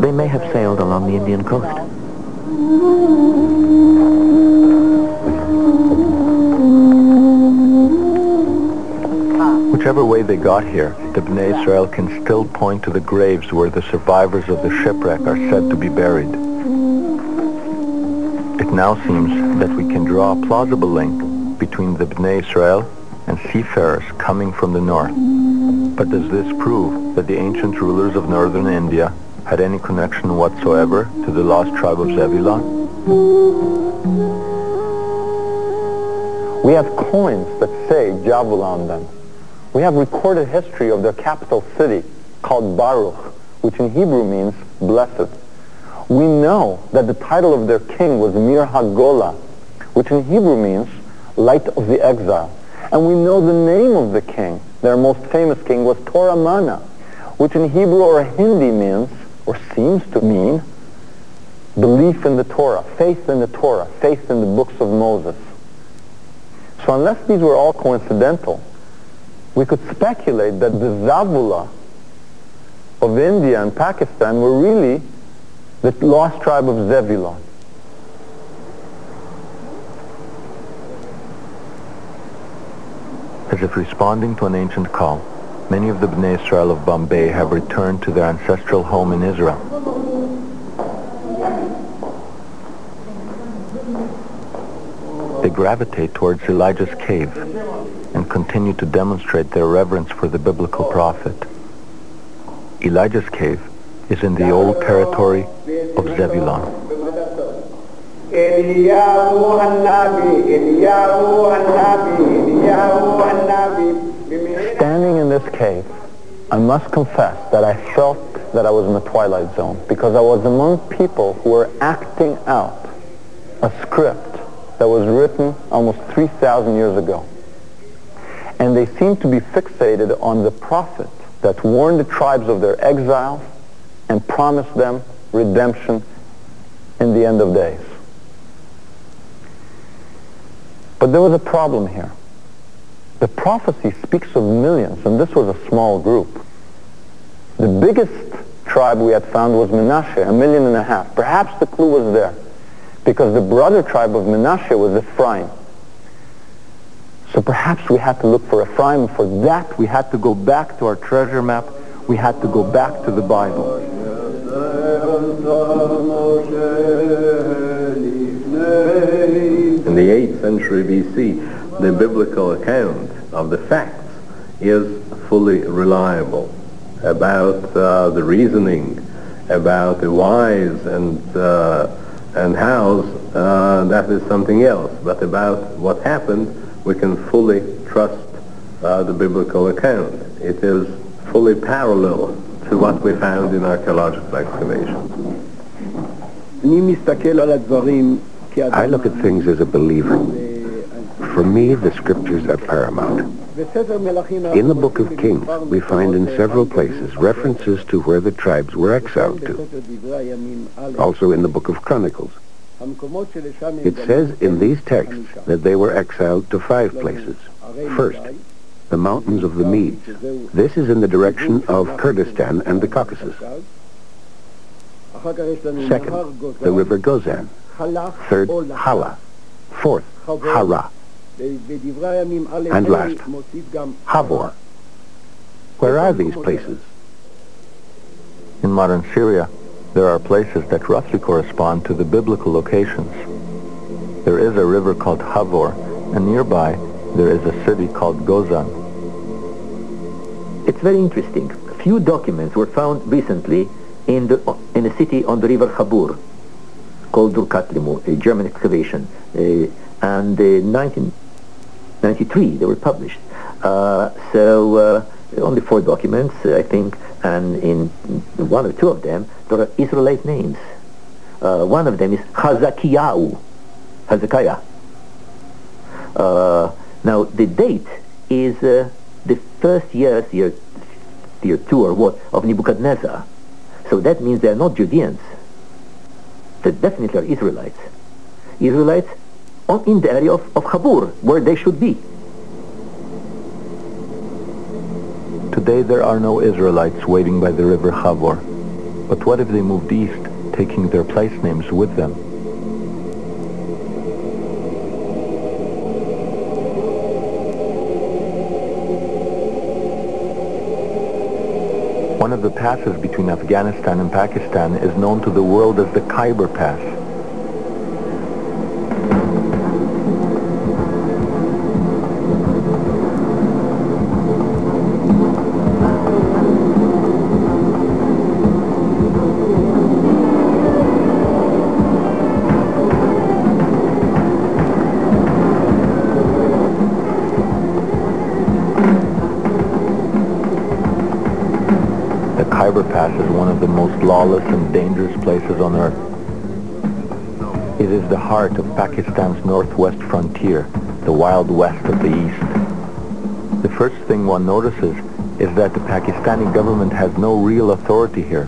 they may have sailed along the Indian coast. Whichever way they got here, the Bnei Israel can still point to the graves where the survivors of the shipwreck are said to be buried. It now seems that we can draw a plausible link between the Bnei Israel and seafarers coming from the north. But does this prove that the ancient rulers of northern India had any connection whatsoever to the lost tribe of Zebulun? We have coins that say Jabul on them. We have recorded history of their capital city called Baruch, which in Hebrew means blessed. We know that the title of their king was Mir HaGola, which in Hebrew means light of the exile. And we know the name of the king, their most famous king, was Torah Mana, which in Hebrew or Hindi means, or seems to mean, belief in the Torah, faith in the Torah, faith in the books of Moses. So unless these were all coincidental, we could speculate that the Zavula of India and Pakistan were really the lost tribe of Zebulun. As if responding to an ancient call, many of the Bnei Israel of Bombay have returned to their ancestral home in Israel. They gravitate towards Elijah's cave and continue to demonstrate their reverence for the biblical prophet. Elijah's cave is in the old territory of Zebulun. Standing in this cave, I must confess that I felt that I was in the twilight zone, because I was among people who were acting out a script that was written almost 3,000 years ago. And they seemed to be fixated on the prophet that warned the tribes of their exiles and promised them redemption in the end of days. But there was a problem here. The prophecy speaks of millions, and this was a small group. The biggest tribe we had found was Menashe, 1.5 million. Perhaps the clue was there, because the brother tribe of Menashe was Ephraim. So perhaps we had to look for Ephraim. For that, we had to go back to our treasure map. We had to go back to the Bible. In the 8th century BC, the biblical account of the facts is fully reliable about the reasoning, about the whys and hows. That is something else. But about what happened, we can fully trust the biblical account. It is fully parallel to what we found in archaeological excavations. I look at things as a believer. For me, the scriptures are paramount. In the Book of Kings, we find in several places references to where the tribes were exiled to. Also in the Book of Chronicles. It says in these texts that they were exiled to 5 places. First, the mountains of the Medes. This is in the direction of Kurdistan and the Caucasus. Second, the river Gozan. Third, Hala. Fourth, Hara. And last, Havor. Where are these places? In modern Syria, there are places that roughly correspond to the biblical locations. There is a river called Havor, and nearby there is a city called Gozan. It's very interesting. A few documents were found recently in a city on the river Habur called Durkatlimu, a German excavation. and in 1993 they were published. Only 4 documents, I think, and in 1 or 2 of them there are Israelite names. One of them is Hezekiah. Now the date is the first year 2 or what, of Nebuchadnezzar. So that means they are not Judeans. They definitely are Israelites. Israelites in the area of Habur, where they should be. Today there are no Israelites waiting by the river Habor. But what if they moved east, taking their place names with them? One of the passes between Afghanistan and Pakistan is known to the world as the Khyber Pass. Khyber Pass is one of the most lawless and dangerous places on earth. It is the heart of Pakistan's northwest frontier, the Wild West of the East. The first thing one notices is that the Pakistani government has no real authority here.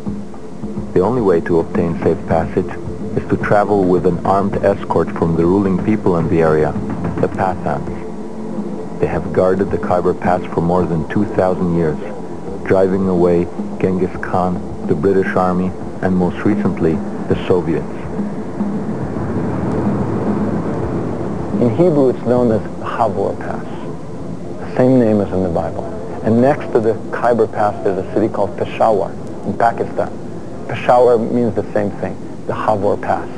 The only way to obtain safe passage is to travel with an armed escort from the ruling people in the area, the Pathans. They have guarded the Khyber Pass for more than 2,000 years, driving away Genghis Khan, the British Army, and most recently, the Soviets. In Hebrew, it's known as Habor Pass, the same name as in the Bible. And next to the Khyber Pass, there's a city called Peshawar in Pakistan. Peshawar means the same thing, the Habor Pass.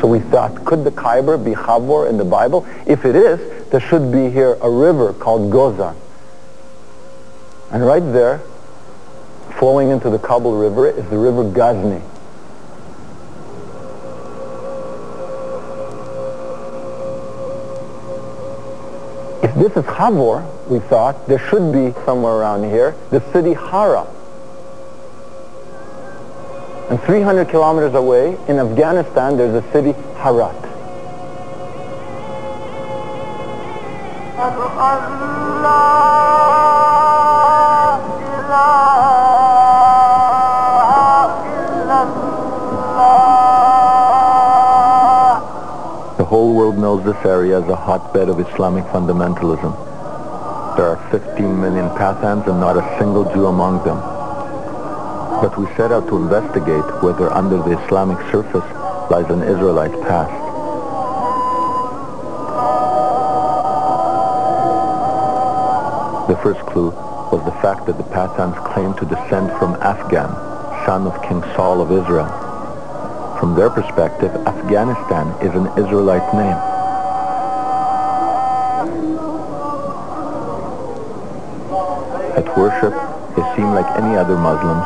So we thought, could the Khyber be Habor in the Bible? If it is, there should be here a river called Gozan. And right there, flowing into the Kabul River, is the river Ghazni. If this is Habor, we thought, there should be somewhere around here the city Hara. And 300 kilometers away, in Afghanistan, there's a city Herat. The whole world knows this area as a hotbed of Islamic fundamentalism. There are 15 million Pathans and not a single Jew among them. But we set out to investigate whether under the Islamic surface lies an Israelite past. The first clue was the fact that the Pathans claimed to descend from Afghan, son of King Saul of Israel. From their perspective, Afghanistan is an Israelite name. At worship, they seem like any other Muslims.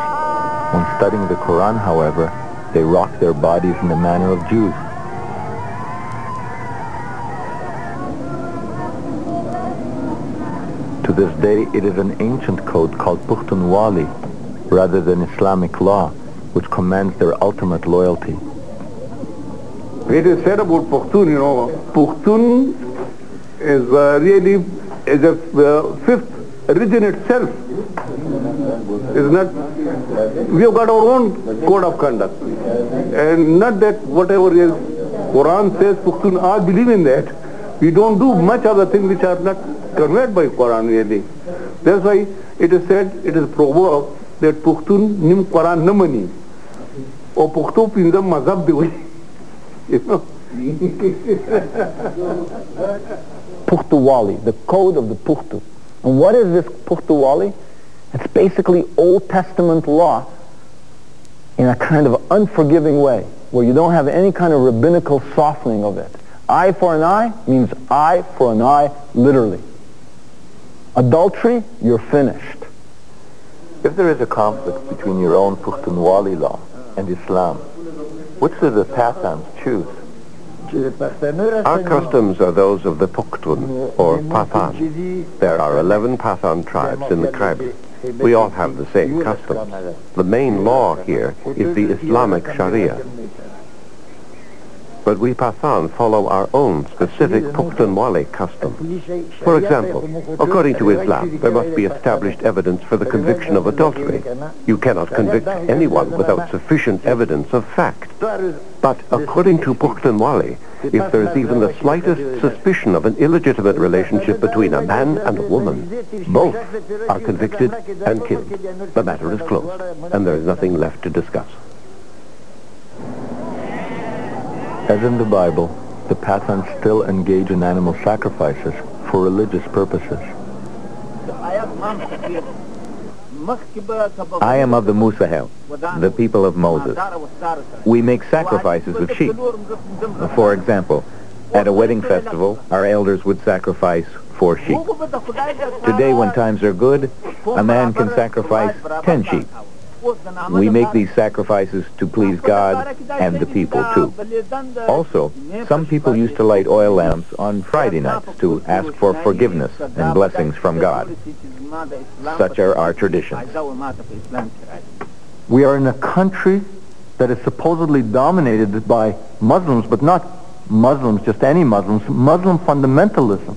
When studying the Quran, however, they rock their bodies in the manner of Jews. To this day, it is an ancient code called Pukhtunwali, rather than Islamic law, which commands their ultimate loyalty. It is said about Pushtun, you know, Pushtun is really is a fifth region itself. Is not, we have got our own code of conduct. And not that whatever is Quran says, Pushtun, I believe in that. We don't do much other things which are not conveyed by Quran really. That's why it is said, it is proverb that Pushtun nim Quran namani. Or Pukhto pinzam mazhab de. You know? Pukhtuwali, the code of the Pukhtu. And what is this Pukhtuwali? It's basically Old Testament law in a kind of unforgiving way, where you don't have any kind of rabbinical softening of it. Eye for an eye means eye for an eye, literally. Adultery, you're finished. If there is a conflict between your own Pukhtunwali law and Islam, which do the Pathans choose? Our customs are those of the Pukhtun, or Pathan. There are 11 Pathan tribes in the Khyber. We all have the same customs. The main law here is the Islamic Sharia. But we Pathan follow our own specific Pukhtunwali custom. For example, according to Islam, there must be established evidence for the conviction of adultery. You cannot convict anyone without sufficient evidence of fact. But according to Pukhtunwali, if there is even the slightest suspicion of an illegitimate relationship between a man and a woman, both are convicted and killed. The matter is closed, and there is nothing left to discuss. As in the Bible, the Pathans still engage in animal sacrifices for religious purposes. I am of the Musahel, the people of Moses. We make sacrifices of sheep. For example, at a wedding festival, our elders would sacrifice 4 sheep. Today, when times are good, a man can sacrifice 10 sheep. We make these sacrifices to please God and the people too. Also, some people used to light oil lamps on Friday nights to ask for forgiveness and blessings from God. Such are our traditions. We are in a country that is supposedly dominated by Muslims, but not Muslims, just any Muslims, Muslim fundamentalism.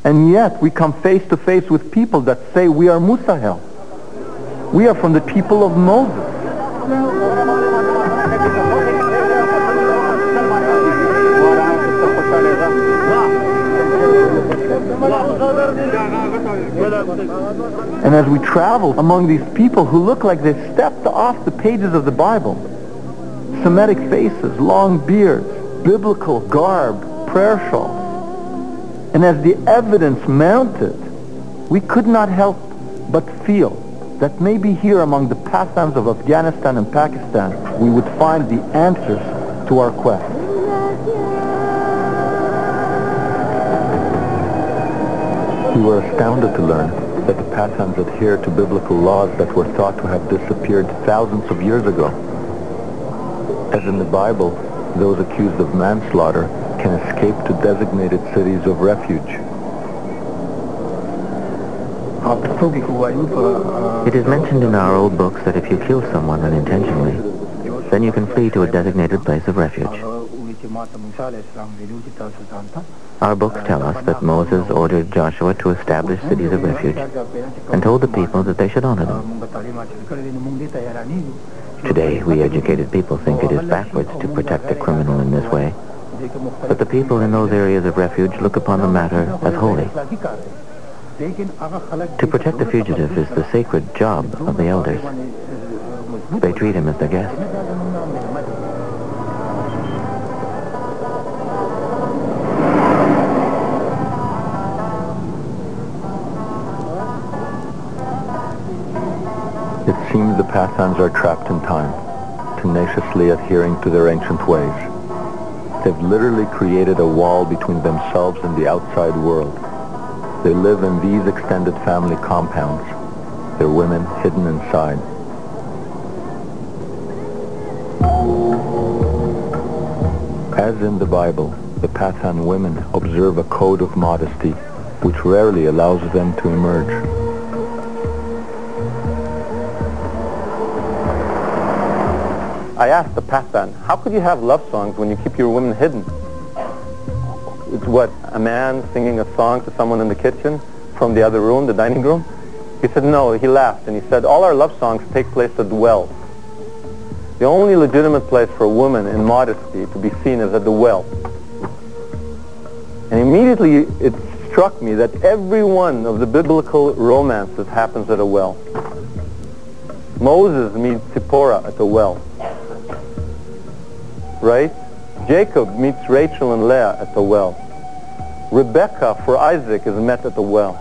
And yet we come face to face with people that say we are Musahel. We are from the people of Moses. And as we travel among these people who look like they stepped off the pages of the Bible, Semitic faces, long beards, biblical garb, prayer shawls, and as the evidence mounted, we could not help but feel that maybe here among the Pathans of Afghanistan and Pakistan, we would find the answers to our quest. We were astounded to learn that the Pathans adhere to biblical laws that were thought to have disappeared thousands of years ago. As in the Bible, those accused of manslaughter can escape to designated cities of refuge. It is mentioned in our old books that if you kill someone unintentionally, then you can flee to a designated place of refuge. Our books tell us that Moses ordered Joshua to establish cities of refuge and told the people that they should honor them. Today, we educated people think it is backwards to protect a criminal in this way, but the people in those areas of refuge look upon the matter as holy. To protect the fugitive is the sacred job of the elders. They treat him as their guest. It seems the Pathans are trapped in time, tenaciously adhering to their ancient ways. They've literally created a wall between themselves and the outside world. They live in these extended family compounds, their women hidden inside. As in the Bible, the Pathan women observe a code of modesty which rarely allows them to emerge. I asked the Pathan, how could you have love songs when you keep your women hidden? It's what, a man singing a song to someone in the kitchen from the other room, the dining room? He said no. He laughed and he said, all our love songs take place at the well. The only legitimate place for a woman in modesty to be seen is at the well. And immediately it struck me that every one of the biblical romances happens at a well. Moses meets Zipporah at the well. Right? Jacob meets Rachel and Leah at the well. Rebecca for Isaac is met at the well.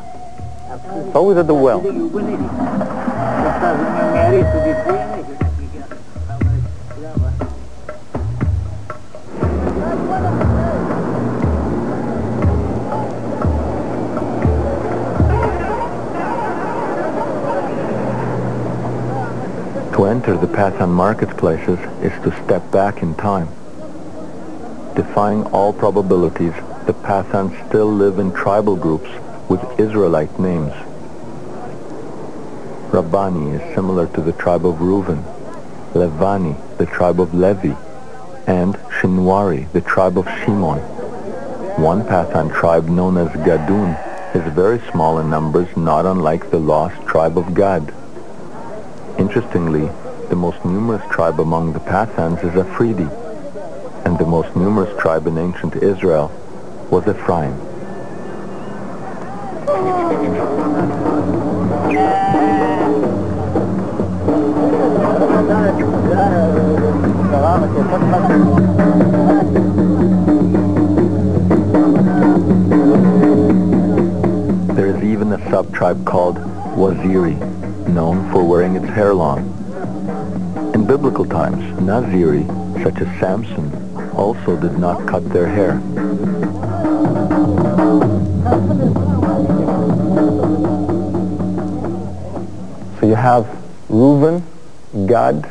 It's always at the well. To enter the Pathan marketplaces is to step back in time. Defying all probabilities, the Pathans still live in tribal groups with Israelite names. Rabbani is similar to the tribe of Reuven, Levani, the tribe of Levi, and Shinwari, the tribe of Shimon. One Pathan tribe known as Gadun is very small in numbers, not unlike the lost tribe of Gad. Interestingly, the most numerous tribe among the Pathans is Afridi, and the most numerous tribe in ancient Israel was Ephraim. There is even a sub-tribe called Waziri, known for wearing its hair long. In biblical times, Naziri, such as Samson, also did not cut their hair. So you have Reuben, Gad,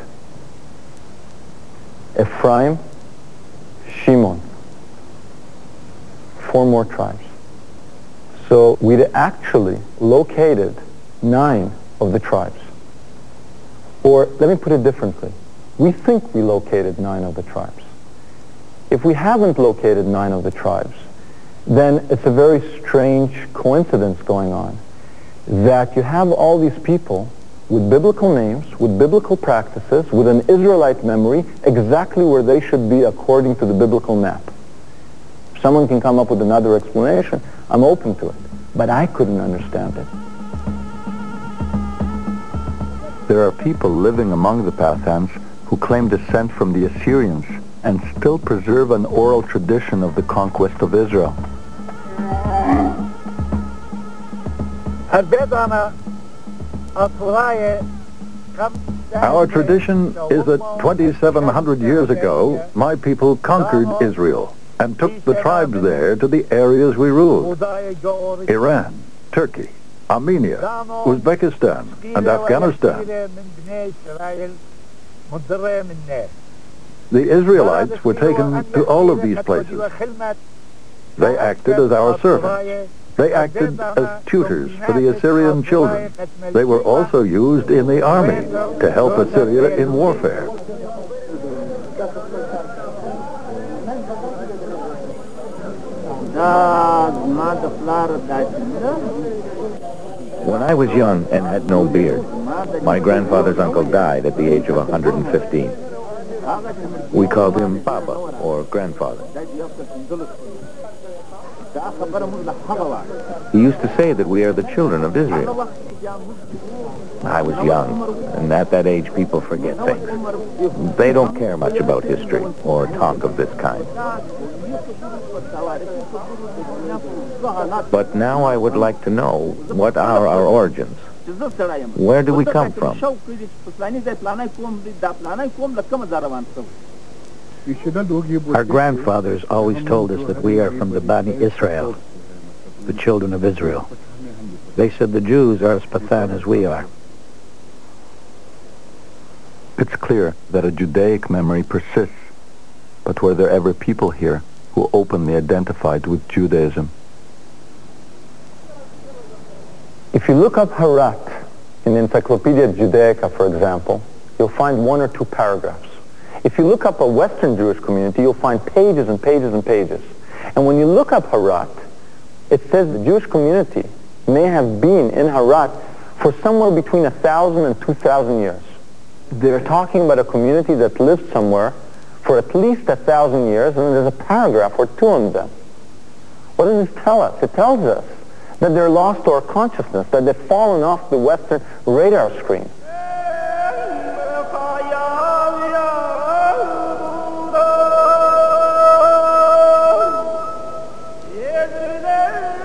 Ephraim, Shimon. 4 more tribes. So we actually located 9 of the tribes. Or let me put it differently. We think we located 9 of the tribes. If we haven't located 9 of the tribes, then it's a very strange coincidence going on that you have all these people with biblical names, with biblical practices, with an Israelite memory, exactly where they should be according to the biblical map. If someone can come up with another explanation, I'm open to it. But I couldn't understand it. There are people living among the Pathans who claim descent from the Assyrians and still preserve an oral tradition of the conquest of Israel. Our tradition is that 2,700 years ago, my people conquered Israel and took the tribes there to the areas we ruled: Iran, Turkey, Armenia, Uzbekistan, and Afghanistan. The Israelites were taken to all of these places. They acted as our servants. They acted as tutors for the Assyrian children. They were also used in the army to help Assyria in warfare. When I was young and had no beard, my grandfather's uncle died at the age of 115. We called him Baba, or grandfather. He used to say that we are the children of Israel. I was young, and at that age people forget things. They don't care much about history or talk of this kind. But now I would like to know, what are our origins? Where do we come from? Our grandfathers always told us that we are from the Bani Israel, the children of Israel. They said the Jews are as Pathan as we are. It's clear that a Judaic memory persists, but were there ever people here who openly identified with Judaism? If you look up Harat in Encyclopedia Judaica, for example, you'll find 1 or 2 paragraphs. If you look up a Western Jewish community, you'll find pages and pages and pages. And when you look up Harat, it says the Jewish community may have been in Harat for somewhere between 1,000 and 2,000 years. They're talking about a community that lived somewhere for at least 1,000 years, and there's a paragraph or 2 on them. What does this tell us? It tells us that they're lost to our consciousness, that they've fallen off the Western radar screen.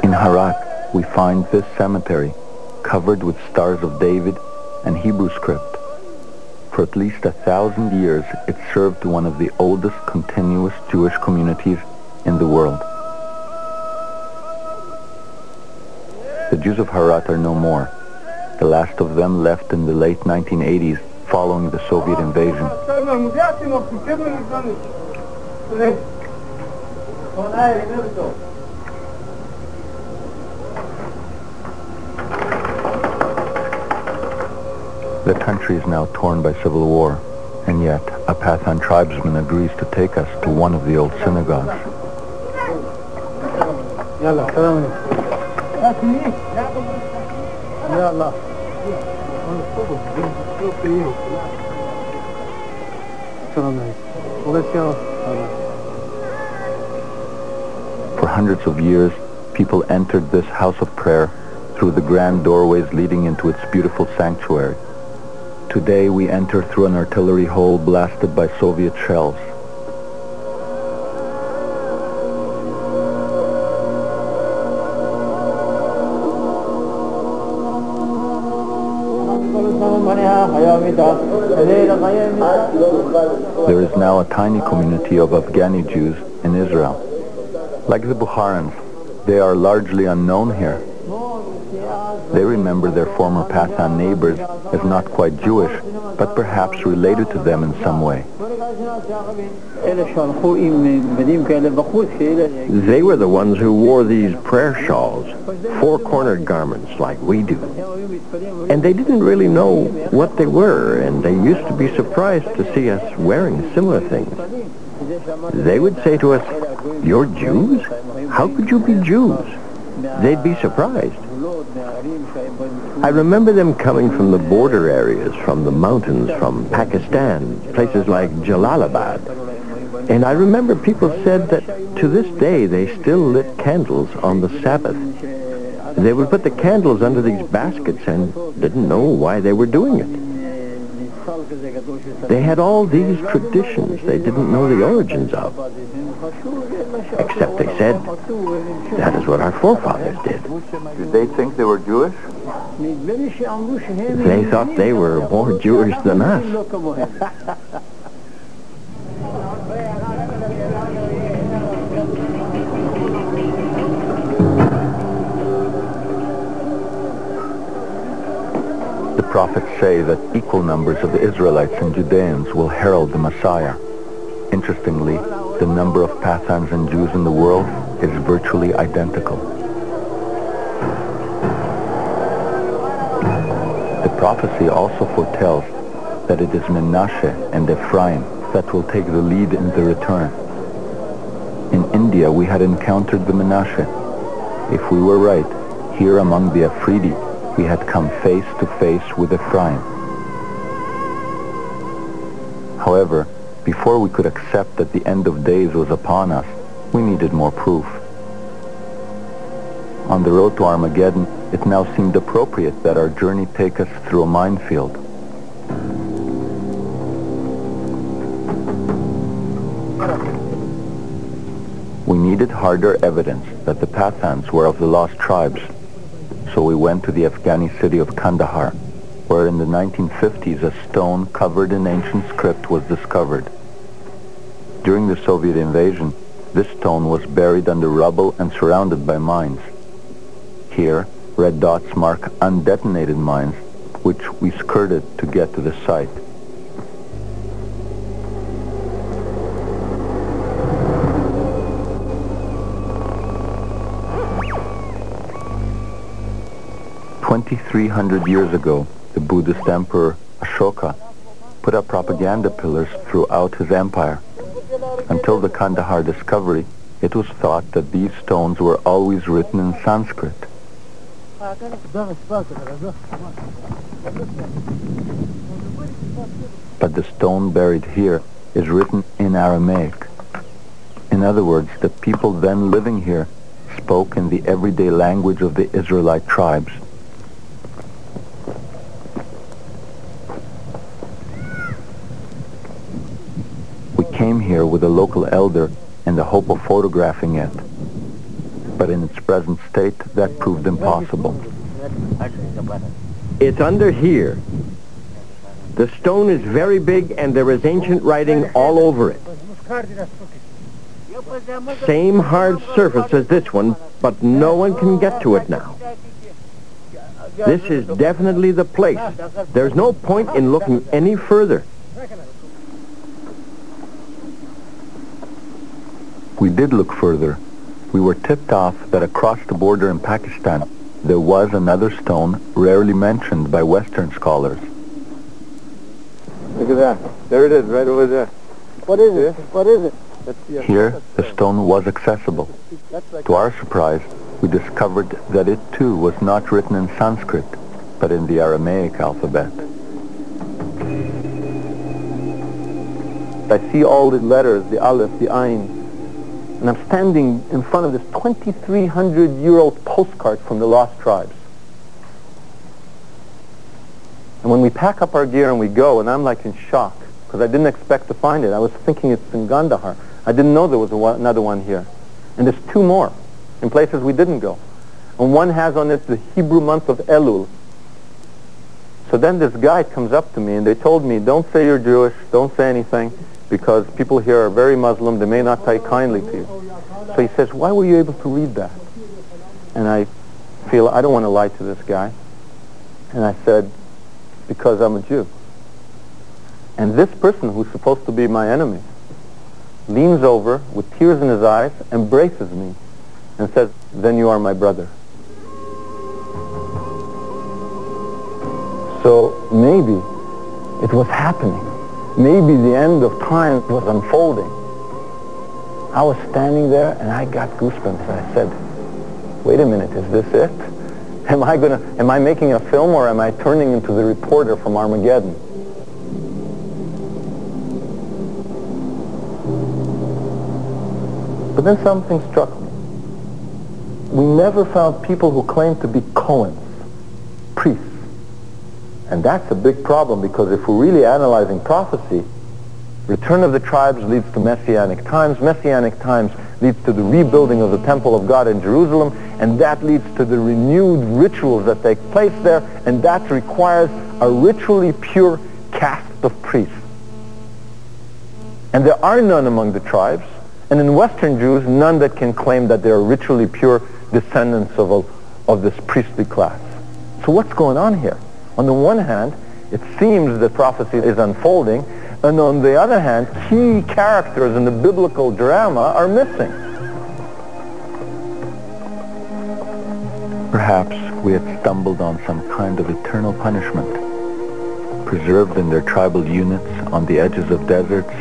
In Harat, we find this cemetery covered with Stars of David and Hebrew script. For at least 1,000 years, it served one of the oldest continuous Jewish communities in the world. The Jews of Harat are no more. The last of them left in the late 1980s following the Soviet invasion. The country is now torn by civil war, and yet a Pathan tribesman agrees to take us to one of the old synagogues. For hundreds of years, people entered this house of prayer through the grand doorways leading into its beautiful sanctuary. Today we enter through an artillery hole blasted by Soviet shells. There is now a tiny community of Afghani Jews in Israel. Like the Bukharans, they are largely unknown here. They remember their former Pathan neighbors as not quite Jewish, but perhaps related to them in some way. They were the ones who wore these prayer shawls, four-cornered garments like we do. And they didn't really know what they were, and they used to be surprised to see us wearing similar things. They would say to us, "You're Jews? How could you be Jews?" They'd be surprised. I remember them coming from the border areas, from the mountains, from Pakistan, places like Jalalabad. And I remember people said that to this day they still lit candles on the Sabbath. They would put the candles under these baskets and didn't know why they were doing it. They had all these traditions they didn't know the origins of. Except they said, that is what our forefathers did. Did they think they were Jewish? They thought they were more Jewish than us. The prophets say that equal numbers of Israelites and Judeans will herald the Messiah. Interestingly, the number of Pathans and Jews in the world is virtually identical. The prophecy also foretells that it is Menashe and Ephraim that will take the lead in the return. In India, we had encountered the Menashe. If we were right, here among the Afridi, we had come face to face with Ephraim. However, before we could accept that the end of days was upon us, we needed more proof. On the road to Armageddon, it now seemed appropriate that our journey take us through a minefield. We needed harder evidence that the Pathans were of the lost tribes, so we went to the Afghani city of Kandahar, where in the 1950s a stone covered in ancient script was discovered. During the Soviet invasion, this stone was buried under rubble and surrounded by mines. Here, red dots mark undetonated mines, which we skirted to get to the site. "2,300 years ago, the Buddhist emperor Ashoka put up propaganda pillars throughout his empire. Until the Kandahar discovery, it was thought that these stones were always written in Sanskrit. But the stone buried here is written in Aramaic. In other words, the people then living here spoke in the everyday language of the Israelite tribes. We came here with a local elder in the hope of photographing it. But in its present state, that proved impossible. It's under here. The stone is very big and there is ancient writing all over it. Same hard surface as this one, but no one can get to it now. This is definitely the place. There's no point in looking any further. We we did look further, we were tipped off that across the border in Pakistan there was another stone rarely mentioned by Western scholars. Look at that. There it is, right over there. What is it? What is it? Here, the stone was accessible. To our surprise, we discovered that it too was not written in Sanskrit, but in the Aramaic alphabet. I see all the letters, the aleph, the ayin, and I'm standing in front of this 2,300-year-old postcard from the lost tribes. And when we pack up our gear and we go, and I'm like in shock, because I didn't expect to find it. I was thinking it's in Gandhar. I didn't know there was another one here. And there's two more in places we didn't go. And one has on it the Hebrew month of Elul. So then this guide comes up to me and they told me, don't say you're Jewish, don't say anything, because people here are very Muslim, they may not take kindly to you. So he says, why were you able to read that? And I feel, I don't want to lie to this guy. And I said, because I'm a Jew. And this person, who's supposed to be my enemy, leans over with tears in his eyes, embraces me, and says, then you are my brother. So maybe it was happening. Maybe the end of time was unfolding. I was standing there and I got goosebumps and I said, wait a minute, is this it? Am I making a film or am I turning into the reporter from Armageddon? But then something struck me. We never found people who claimed to be Cohens, priests. And that's a big problem, because if we're really analyzing prophecy, return of the tribes leads to Messianic times leads to the rebuilding of the temple of God in Jerusalem, and that leads to the renewed rituals that take place there, and that requires a ritually pure caste of priests. And there are none among the tribes, and in Western Jews, none that can claim that they are ritually pure descendants of this priestly class. So what's going on here? On the one hand, it seems that prophecy is unfolding, and on the other hand, key characters in the biblical drama are missing. Perhaps we had stumbled on some kind of eternal punishment. Preserved in their tribal units on the edges of deserts,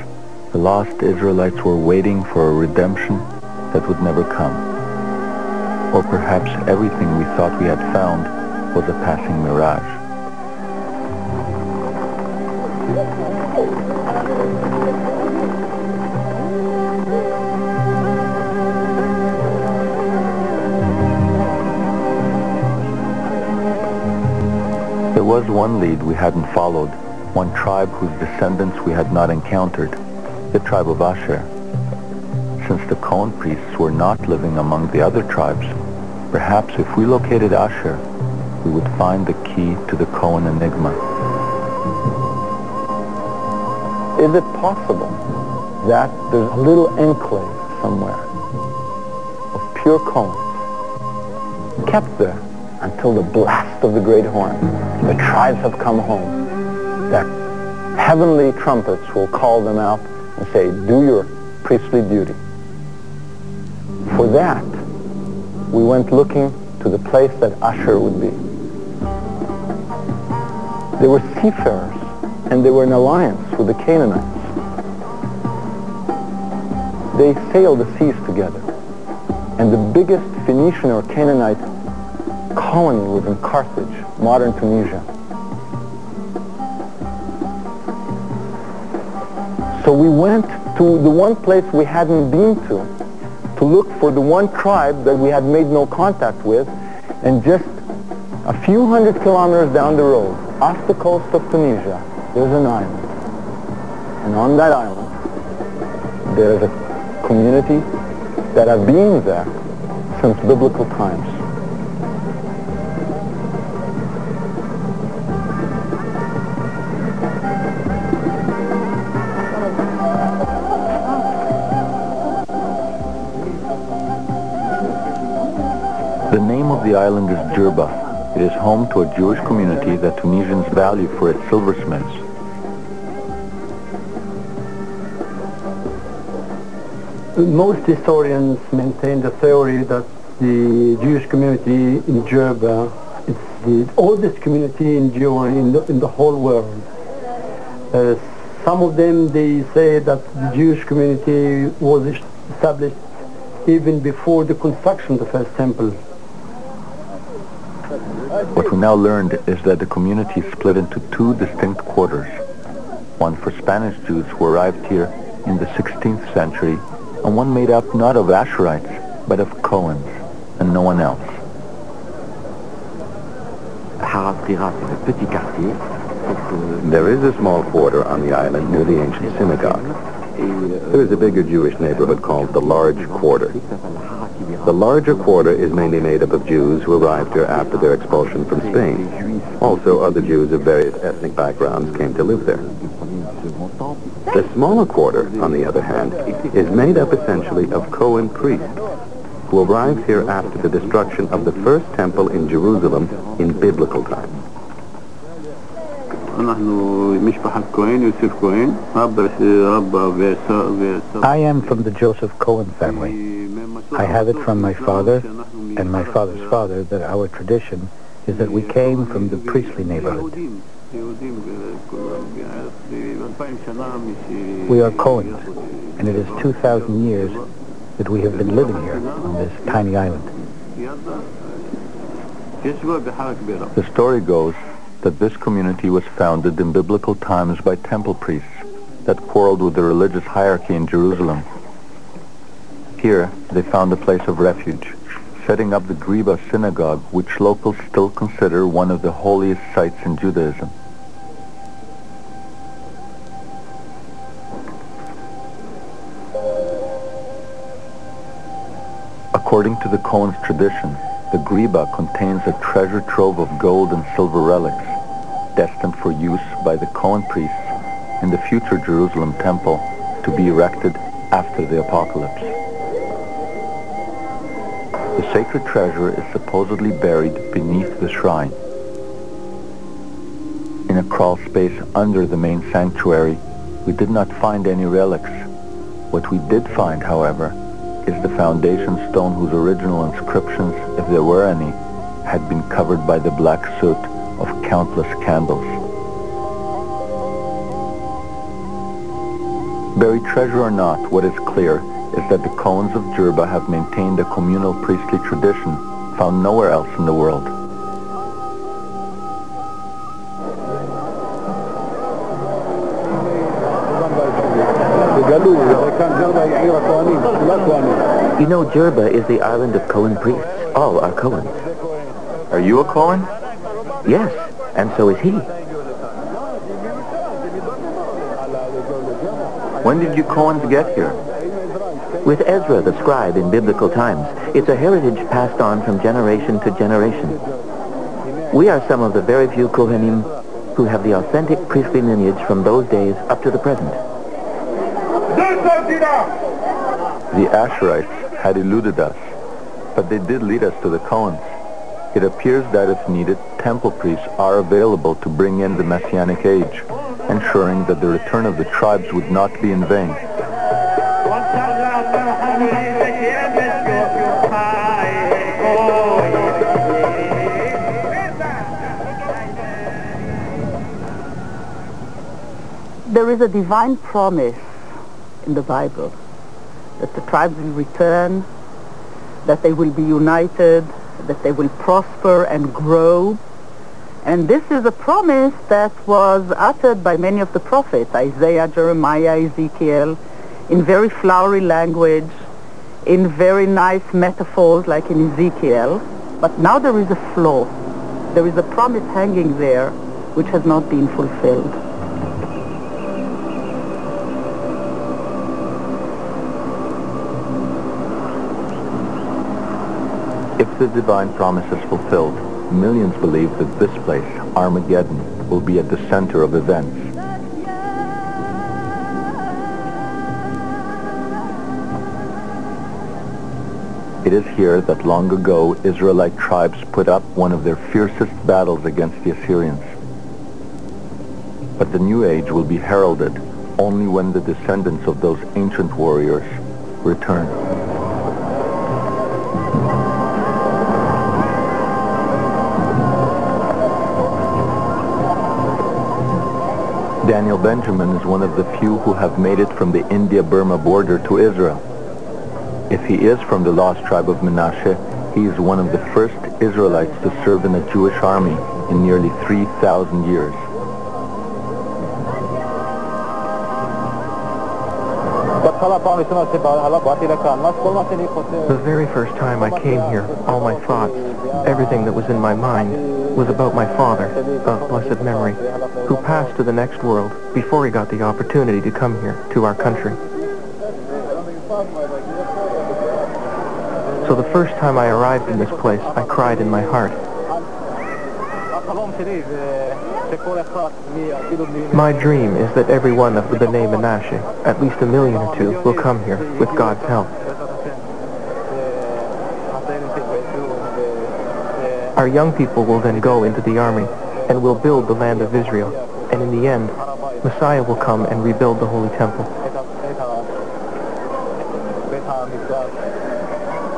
the lost Israelites were waiting for a redemption that would never come. Or perhaps everything we thought we had found was a passing mirage. There was one lead we hadn't followed, one tribe whose descendants we had not encountered, the tribe of Asher. Since the Cohen priests were not living among the other tribes, perhaps if we located Asher, we would find the key to the Cohen enigma. Is it possible that there's a little enclave somewhere of pure Cohens kept there until the blast of the great horn? The tribes have come home. That heavenly trumpets will call them out and say, do your priestly duty. For that, we went looking to the place that Asher would be. They were seafarers, and they were in alliance with the Canaanites. They sailed the seas together. And the biggest Phoenician or Canaanite colony was in Carthage, modern Tunisia. So we went to the one place we hadn't been to look for the one tribe that we had made no contact with, and just a few hundred kilometers down the road, off the coast of Tunisia, there's an island. And on that island, there is a community that have been there since biblical times. The name of the island is Jerba. It is home to a Jewish community that Tunisians value for its silversmiths. Most historians maintain the theory that the Jewish community in Jerba is the oldest community in Jewry in the whole world. Some of them, they say that the Jewish community was established even before the construction of the first temple. What we now learned is that the community split into two distinct quarters, one for Spanish Jews who arrived here in the 16th century, and one made up not of Asherites, but of Cohens, and no one else. There is a small quarter on the island near the ancient synagogue. There is a bigger Jewish neighborhood called the Large Quarter. The larger quarter is mainly made up of Jews who arrived here after their expulsion from Spain. Also, other Jews of various ethnic backgrounds came to live there. The smaller quarter, on the other hand, is made up essentially of Cohen priests who arrived here after the destruction of the first temple in Jerusalem in biblical times. I am from the Joseph Cohen family. I have it from my father and my father's father that our tradition is that we came from the priestly neighborhood. We are Cohens, and it is 2,000 years that we have been living here on this tiny island. The story goes that this community was founded in biblical times by temple priests that quarreled with the religious hierarchy in Jerusalem. Here, they found a place of refuge, setting up the Griba synagogue, which locals still consider one of the holiest sites in Judaism. According to the Cohen's tradition, the Griba contains a treasure trove of gold and silver relics, destined for use by the Cohen priests in the future Jerusalem temple to be erected after the apocalypse. The sacred treasure is supposedly buried beneath the shrine. In a crawl space under the main sanctuary, we did not find any relics. What we did find, however, is the foundation stone whose original inscriptions, if there were any, had been covered by the black soot of countless candles. Buried treasure or not, what is clear is that the Cohens of Jerba have maintained a communal priestly tradition found nowhere else in the world. You know, Jerba is the island of Cohen priests. All are Cohens. Are you a Cohen? Yes, and so is he. When did you Cohens get here? With Ezra the scribe in biblical times, it's a heritage passed on from generation to generation. We are some of the very few Kohanim who have the authentic priestly lineage from those days up to the present. The Asherites had eluded us, but they did lead us to the Cohens. It appears that if needed, temple priests are available to bring in the Messianic age, ensuring that the return of the tribes would not be in vain. There is a divine promise in the Bible that the tribes will return, that they will be united, that they will prosper and grow. And this is a promise that was uttered by many of the prophets, Isaiah, Jeremiah, Ezekiel, in very flowery language, in very nice metaphors like in Ezekiel. But now there is a flaw. There is a promise hanging there which has not been fulfilled. If the divine promise is fulfilled, millions believe that this place, Armageddon, will be at the center of events. It is here that long ago Israelite tribes put up one of their fiercest battles against the Assyrians. But the new age will be heralded only when the descendants of those ancient warriors return. Daniel Benjamin is one of the few who have made it from the India-Burma border to Israel. If he is from the lost tribe of Menashe, he is one of the first Israelites to serve in a Jewish army in nearly 3,000 years. The very first time I came here, all my thoughts, everything that was in my mind, was about my father, of blessed memory, who passed to the next world before he got the opportunity to come here, to our country. So the first time I arrived in this place, I cried in my heart. My dream is that every one of the B'nai Menashe, at least 1 million or 2, will come here with God's help. Our young people will then go into the army and will build the land of Israel, and in the end, Messiah will come and rebuild the Holy Temple.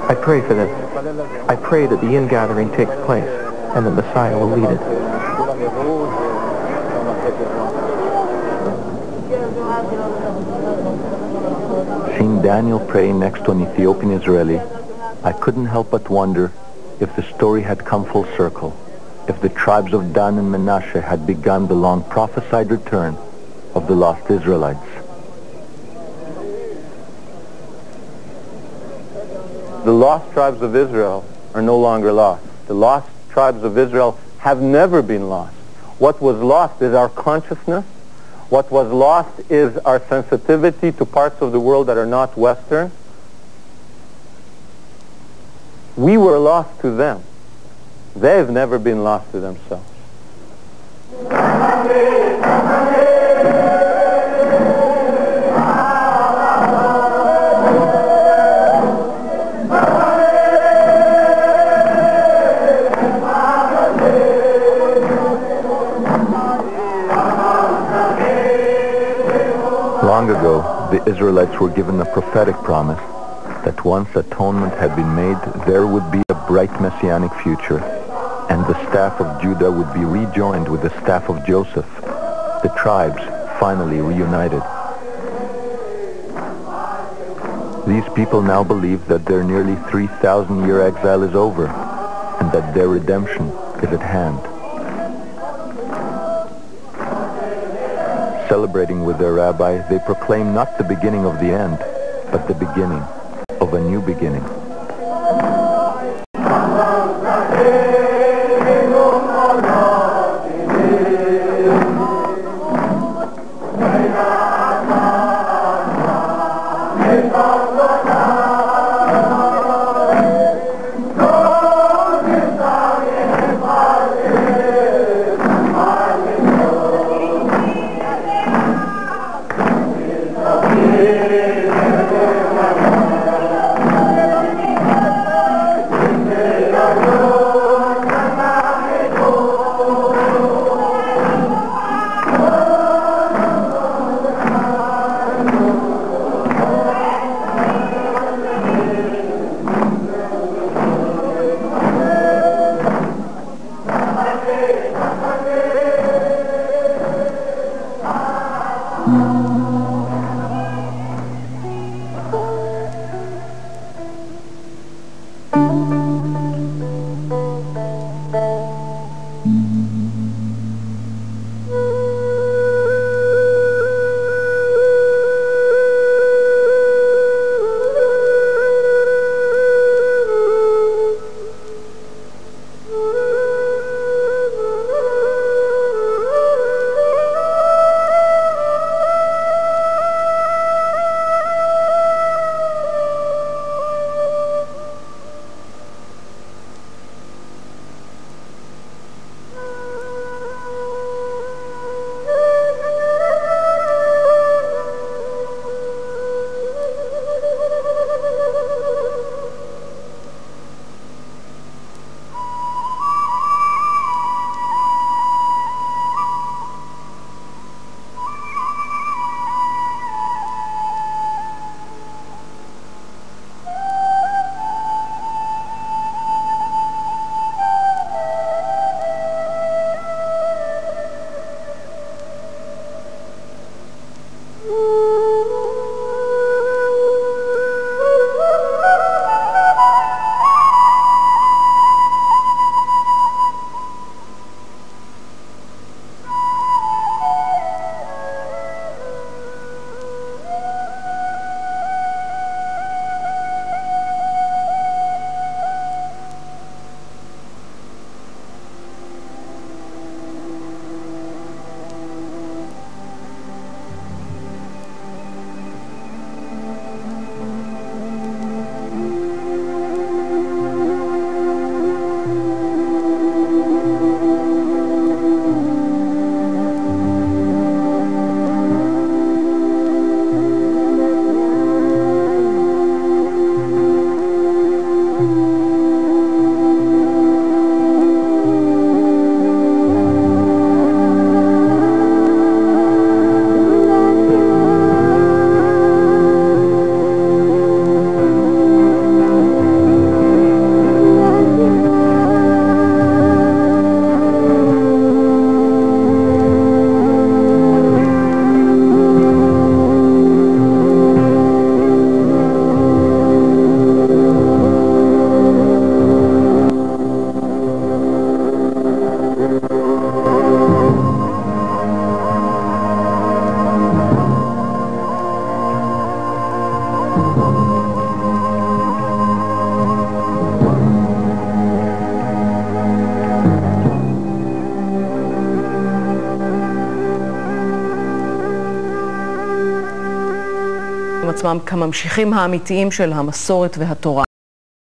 I pray for this. I pray that the ingathering takes place and that Messiah will lead it. Seeing Daniel pray next to an Ethiopian Israeli, I couldn't help but wonder if the story had come full circle, if the tribes of Dan and Menashe had begun the long prophesied return of the lost Israelites. The lost tribes of Israel are no longer lost. The lost tribes of Israel have never been lost. What was lost is our consciousness. What was lost is our sensitivity to parts of the world that are not Western. We were lost to them. They've never been lost to themselves. Long ago, the Israelites were given a prophetic promise that once atonement had been made, there would be a bright messianic future, and the staff of Judah would be rejoined with the staff of Joseph, the tribes finally reunited. These people now believe that their nearly 3,000-year exile is over, and that their redemption is at hand. Celebrating with their rabbi, they proclaim not the beginning of the end, but the beginning of a new beginning. עצמם כממשיכים האמיתיים של המסורת והתורה.